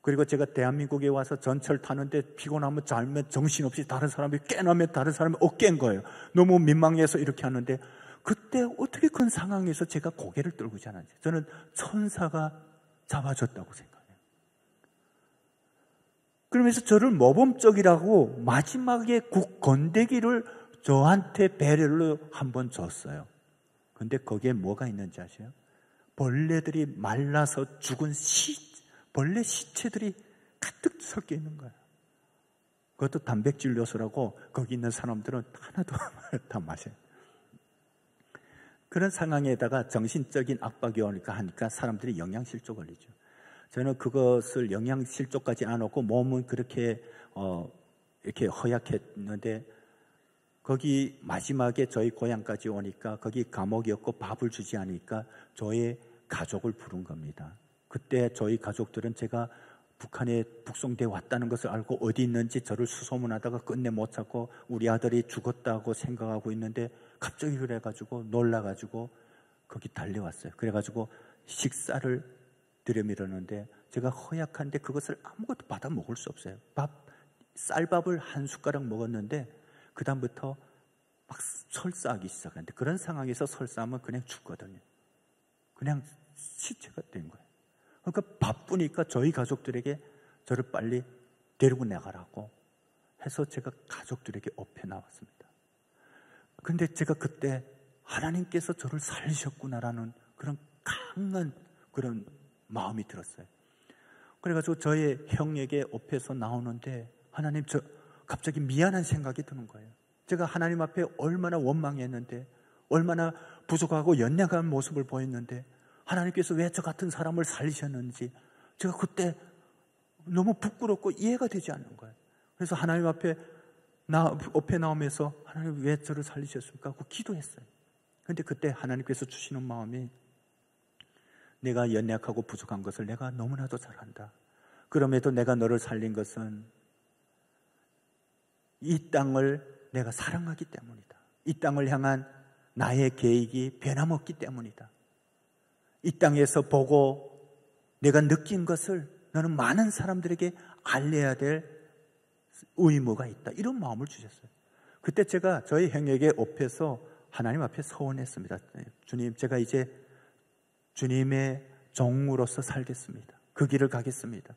그리고 제가 대한민국에 와서 전철 타는데 피곤하면 잘면 정신없이 다른 사람이 깨나면 다른 사람이 깬 거예요. 너무 민망해서 이렇게 하는데 그때 어떻게 그런 상황에서 제가 고개를 떨구지 않았지? 저는 천사가 잡아줬다고 생각해요. 그러면서 저를 모범적이라고 마지막에 국 건더기를 저한테 배려를 한번 줬어요. 근데 거기에 뭐가 있는지 아세요? 벌레들이 말라서 죽은 벌레 시체들이 가득 섞여 있는 거예요. 그것도 단백질 요소라고 거기 있는 사람들은 하나도 다 마셔요. 그런 상황에다가 정신적인 압박이 하니까 사람들이 영양실조 걸리죠. 저는 그것을 영양실조까지 안 하고 몸은 그렇게 이렇게 허약했는데 거기 마지막에 저희 고향까지 오니까 거기 감옥이었고 밥을 주지 않으니까 저의 가족을 부른 겁니다. 그때 저희 가족들은 제가 북한에 북송돼 왔다는 것을 알고 어디 있는지 저를 수소문하다가 끝내 못 찾고 우리 아들이 죽었다고 생각하고 있는데 갑자기 그래가지고 놀라가지고 거기 달려왔어요. 그래가지고 식사를 들여밀었는데 제가 허약한데 그것을 아무것도 받아 먹을 수 없어요. 쌀밥을 한 숟가락 먹었는데 그 다음부터 막 설사하기 시작하는데 그런 상황에서 설사하면 그냥 죽거든요. 그냥 시체가 된 거예요. 그러니까 바쁘니까 저희 가족들에게 저를 빨리 데리고 나가라고 해서 제가 가족들에게 업혀 나왔습니다. 그런데 제가 그때 하나님께서 저를 살리셨구나라는 그런 강한 그런 마음이 들었어요. 그래가지고 저의 형에게 업혀서 나오는데 하나님, 저 갑자기 미안한 생각이 드는 거예요. 제가 하나님 앞에 얼마나 원망했는데 얼마나 부족하고 연약한 모습을 보였는데 하나님께서 왜 저 같은 사람을 살리셨는지 제가 그때 너무 부끄럽고 이해가 되지 않는 거예요. 그래서 하나님 앞에 나오면서 하나님 왜 저를 살리셨습니까? 하고 기도했어요. 그런데 그때 하나님께서 주시는 마음이 내가 연약하고 부족한 것을 내가 너무나도 잘한다. 그럼에도 내가 너를 살린 것은 이 땅을 내가 사랑하기 때문이다. 이 땅을 향한 나의 계획이 변함없기 때문이다. 이 땅에서 보고 내가 느낀 것을 너는 많은 사람들에게 알려야 될 의무가 있다. 이런 마음을 주셨어요. 그때 제가 저희 형에게 업혀서 하나님 앞에 서원했습니다. 주님, 제가 이제 주님의 종으로서 살겠습니다. 그 길을 가겠습니다.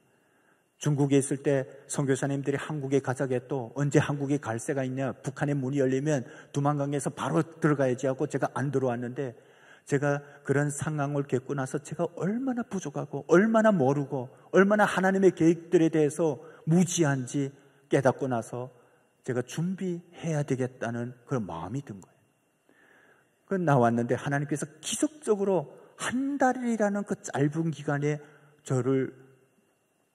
중국에 있을 때 선교사님들이 한국에 가자고 해도 언제 한국에 갈 새가 있냐, 북한의 문이 열리면 두만강에서 바로 들어가야지 하고 제가 안 들어왔는데 제가 그런 상황을 겪고 나서 제가 얼마나 부족하고 얼마나 모르고 얼마나 하나님의 계획들에 대해서 무지한지 깨닫고 나서 제가 준비해야 되겠다는 그런 마음이 든 거예요. 그 나왔는데 하나님께서 기적적으로 한 달이라는 그 짧은 기간에 저를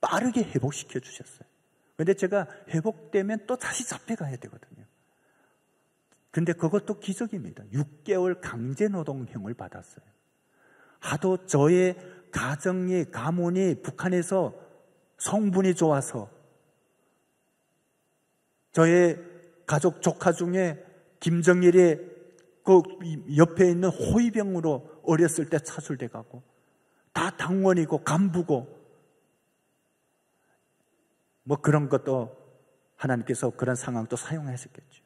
빠르게 회복시켜 주셨어요. 그런데 제가 회복되면 또 다시 잡혀가야 되거든요. 근데 그것도 기적입니다. 6개월 강제노동형을 받았어요. 하도 저의 가문이 북한에서 성분이 좋아서 저의 가족 조카 중에 김정일이 그 옆에 있는 호위병으로 어렸을 때 차출돼 가고 다 당원이고 간부고 뭐 그런 것도 하나님께서 그런 상황도 사용하셨겠죠.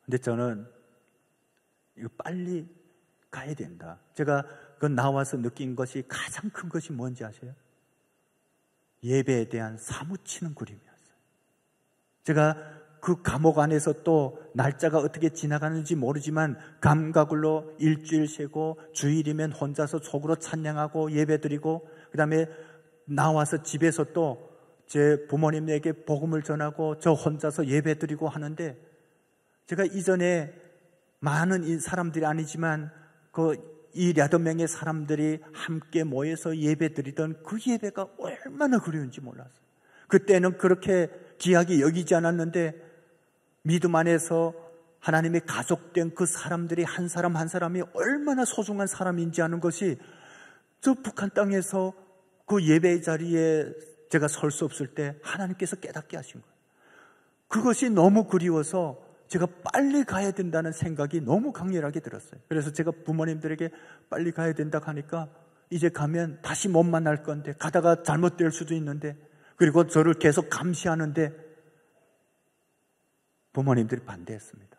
근데 저는 이거 빨리 가야 된다. 제가 그 나와서 느낀 것이 가장 큰 것이 뭔지 아세요? 예배에 대한 사무치는 그림이었어요. 제가 그 감옥 안에서 또 날짜가 어떻게 지나가는지 모르지만 감각으로 일주일 세고 주일이면 혼자서 속으로 찬양하고 예배드리고 그 다음에 나와서 집에서 또 제 부모님에게 복음을 전하고 저 혼자서 예배드리고 하는데 제가 이전에 많은 사람들이 아니지만 이 8명의 사람들이 함께 모여서 예배드리던 그 예배가 얼마나 그리운지 몰랐어요. 그때는 그렇게 귀하게 여기지 않았는데 믿음 안에서 하나님의 가족된 그 사람들이 한 사람 한 사람이 얼마나 소중한 사람인지 아는 것이 저 북한 땅에서 그 예배 자리에 제가 설 수 없을 때 하나님께서 깨닫게 하신 거예요. 그것이 너무 그리워서 제가 빨리 가야 된다는 생각이 너무 강렬하게 들었어요. 그래서 제가 부모님들에게 빨리 가야 된다고 하니까 이제 가면 다시 못 만날 건데 가다가 잘못될 수도 있는데 그리고 저를 계속 감시하는데 부모님들이 반대했습니다.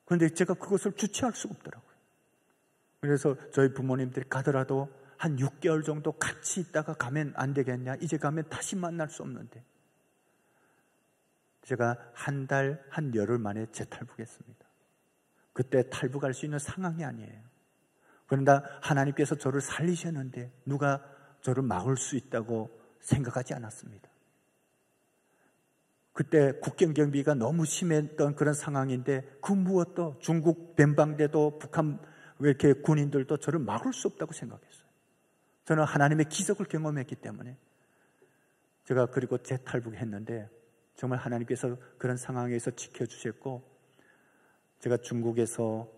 그런데 제가 그것을 주체할 수가 없더라고요. 그래서 저희 부모님들이 가더라도 한 6개월 정도 같이 있다가 가면 안 되겠냐? 이제 가면 다시 만날 수 없는데 제가 한 달, 한 열흘 만에 재탈북했습니다. 그때 탈북할 수 있는 상황이 아니에요. 그런데 하나님께서 저를 살리셨는데 누가 저를 막을 수 있다고 생각하지 않았습니다. 그때 국경경비가 너무 심했던 그런 상황인데 그 무엇도 중국 변방대도 북한 이렇게 군인들도 저를 막을 수 없다고 생각했어요. 저는 하나님의 기적을 경험했기 때문에 제가 그리고 재탈북했는데 정말 하나님께서 그런 상황에서 지켜주셨고 제가 중국에서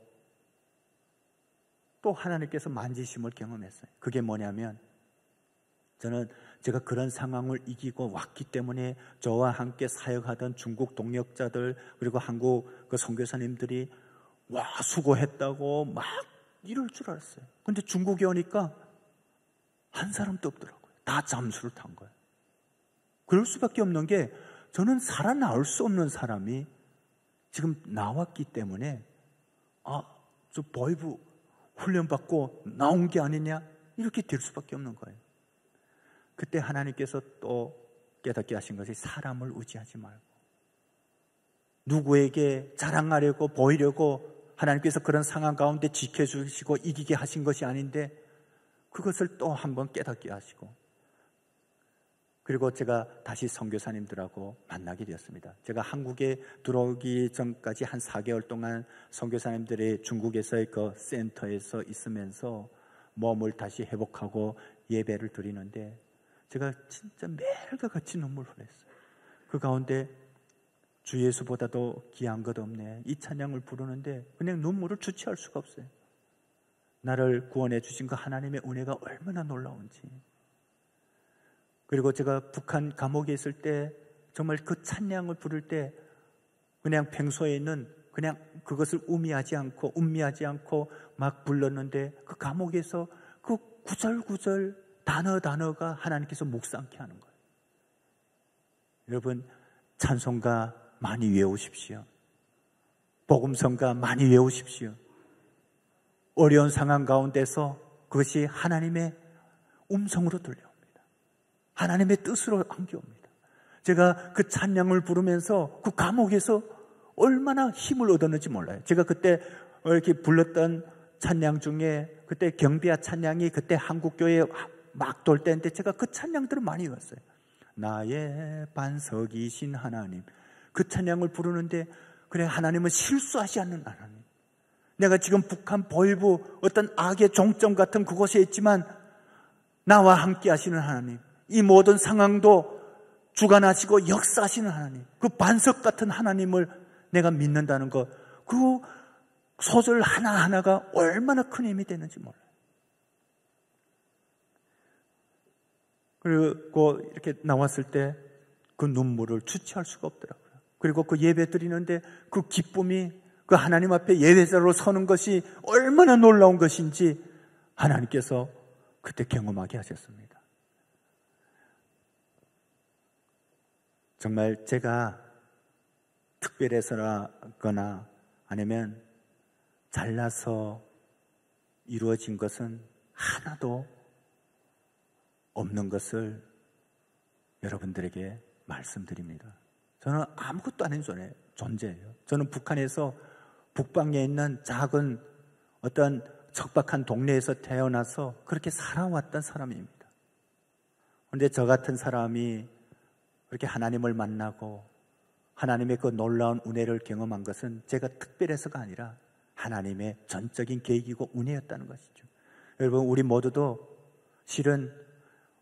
또 하나님께서 만지심을 경험했어요. 그게 뭐냐면 저는 제가 그런 상황을 이기고 왔기 때문에 저와 함께 사역하던 중국 동역자들 그리고 한국 그 선교사님들이 와 수고했다고 막 이럴 줄 알았어요. 근데 중국에 오니까 한 사람도 없더라고요. 다 잠수를 탄 거예요. 그럴 수밖에 없는 게 저는 살아나올 수 없는 사람이 지금 나왔기 때문에 저 보이부 훈련받고 나온 게 아니냐 이렇게 될 수밖에 없는 거예요. 그때 하나님께서 또 깨닫게 하신 것이 사람을 의지하지 말고 누구에게 자랑하려고 보이려고 하나님께서 그런 상황 가운데 지켜주시고 이기게 하신 것이 아닌데 그것을 또 한번 깨닫게 하시고 그리고 제가 다시 선교사님들하고 만나게 되었습니다. 제가 한국에 들어오기 전까지 한 4개월 동안 선교사님들이 중국에서의 그 센터에서 있으면서 몸을 다시 회복하고 예배를 드리는데 제가 진짜 매일과 같이 눈물을 흘렸어요. 그 가운데 주 예수보다도 귀한 것 없네 이 찬양을 부르는데 그냥 눈물을 주체할 수가 없어요. 나를 구원해 주신 그 하나님의 은혜가 얼마나 놀라운지. 그리고 제가 북한 감옥에 있을 때 정말 그 찬양을 부를 때 그냥 평소에 있는 그냥 그것을 음미하지 않고 막 불렀는데 그 감옥에서 그 구절구절 단어가 하나님께서 묵상케 하는 거예요. 여러분 찬송가 많이 외우십시오. 복음성가 많이 외우십시오. 어려운 상황 가운데서 그것이 하나님의 음성으로 들려옵니다. 하나님의 뜻으로 안겨옵니다. 제가 그 찬양을 부르면서 그 감옥에서 얼마나 힘을 얻었는지 몰라요. 제가 그때 이렇게 불렀던 찬양 중에 그때 경비야 찬양이 그때 한국교회에 막 돌 때인데 제가 그 찬양들을 많이 외웠어요. 나의 반석이신 하나님. 그 찬양을 부르는데 그래 하나님은 실수하지 않는 하나님. 내가 지금 북한 보일부 어떤 악의 종점 같은 그곳에 있지만 나와 함께 하시는 하나님. 이 모든 상황도 주관하시고 역사하시는 하나님. 그 반석 같은 하나님을 내가 믿는다는 것. 그 소절 하나하나가 얼마나 큰 힘이 되는지 몰라요. 그리고 이렇게 나왔을 때 그 눈물을 주체할 수가 없더라고요. 그리고 그 예배 드리는데 그 기쁨이 그 하나님 앞에 예배자로 서는 것이 얼마나 놀라운 것인지 하나님께서 그때 경험하게 하셨습니다. 정말 제가 특별해서거나 아니면 잘나서 이루어진 것은 하나도 없는 것을 여러분들에게 말씀드립니다. 저는 아무것도 아닌 존재예요. 저는 북한에서 북방에 있는 작은 어떤 척박한 동네에서 태어나서 그렇게 살아왔던 사람입니다. 그런데 저 같은 사람이 그렇게 하나님을 만나고 하나님의 그 놀라운 은혜를 경험한 것은 제가 특별해서가 아니라 하나님의 전적인 계획이고 은혜였다는 것이죠. 여러분 우리 모두도 실은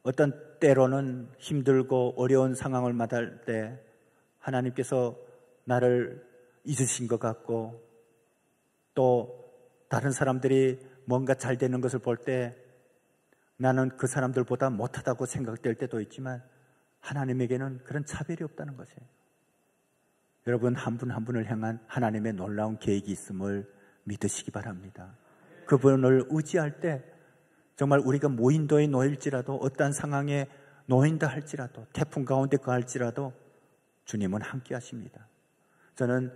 어떤 때로는 힘들고 어려운 상황을 만날 때 하나님께서 나를 잊으신 것 같고 또 다른 사람들이 뭔가 잘 되는 것을 볼 때 나는 그 사람들보다 못하다고 생각될 때도 있지만 하나님에게는 그런 차별이 없다는 것이에요. 여러분 한 분 한 분을 향한 하나님의 놀라운 계획이 있음을 믿으시기 바랍니다. 그분을 의지할 때 정말 우리가 무인도에 놓일지라도 어떠한 상황에 놓인다 할지라도 태풍 가운데 거할지라도 주님은 함께 하십니다. 저는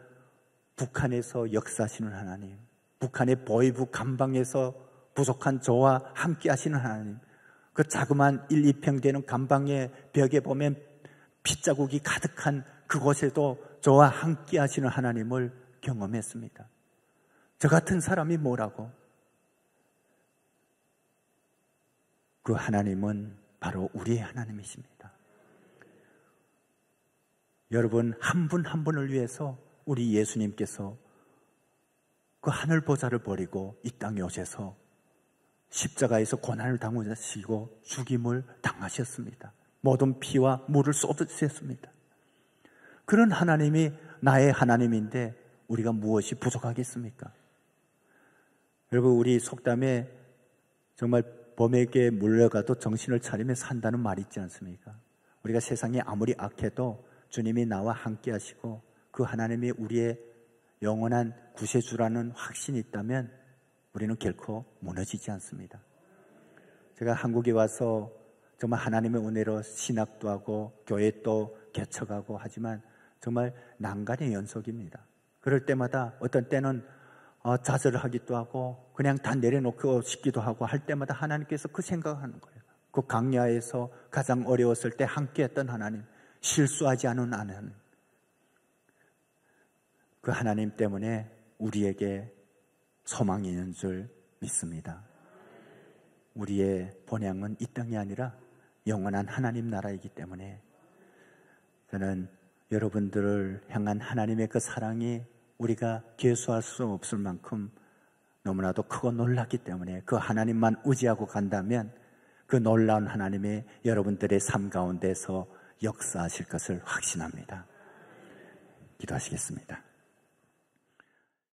북한에서 역사하시는 하나님, 북한의 보이부 감방에서 부족한 저와 함께 하시는 하나님, 그 자그마한 1, 2평 되는 감방의 벽에 보면 핏자국이 가득한 그곳에도 저와 함께 하시는 하나님을 경험했습니다. 저 같은 사람이 뭐라고? 그 하나님은 바로 우리의 하나님이십니다. 여러분, 한 분 한 분을 위해서 우리 예수님께서 그 하늘 보좌를 버리고 이 땅에 오셔서 십자가에서 고난을 당하시고 죽임을 당하셨습니다. 모든 피와 물을 쏟으셨습니다. 그런 하나님이 나의 하나님인데 우리가 무엇이 부족하겠습니까? 여러분, 우리 속담에 정말 범에게 물려가도 정신을 차리며 산다는 말이 있지 않습니까? 우리가 세상이 아무리 악해도 주님이 나와 함께 하시고 그 하나님이 우리의 영원한 구세주라는 확신이 있다면 우리는 결코 무너지지 않습니다. 제가 한국에 와서 정말 하나님의 은혜로 신학도 하고 교회도 개척하고 하지만 정말 난간의 연속입니다. 그럴 때마다 어떤 때는 좌절을 하기도 하고 그냥 다 내려놓고 싶기도 하고 할 때마다 하나님께서 그 생각을 하는 거예요. 그 강야에서 가장 어려웠을 때 함께했던 하나님, 실수하지 않은 하나님, 그 하나님 때문에 우리에게 소망이 있는 줄 믿습니다. 우리의 본향은 이 땅이 아니라 영원한 하나님 나라이기 때문에 저는 여러분들을 향한 하나님의 그 사랑이 우리가 계수할 수 없을 만큼 너무나도 크고 놀랐기 때문에 그 하나님만 의지하고 간다면 그 놀라운 하나님이 여러분들의 삶 가운데서 역사하실 것을 확신합니다. 기도하시겠습니다.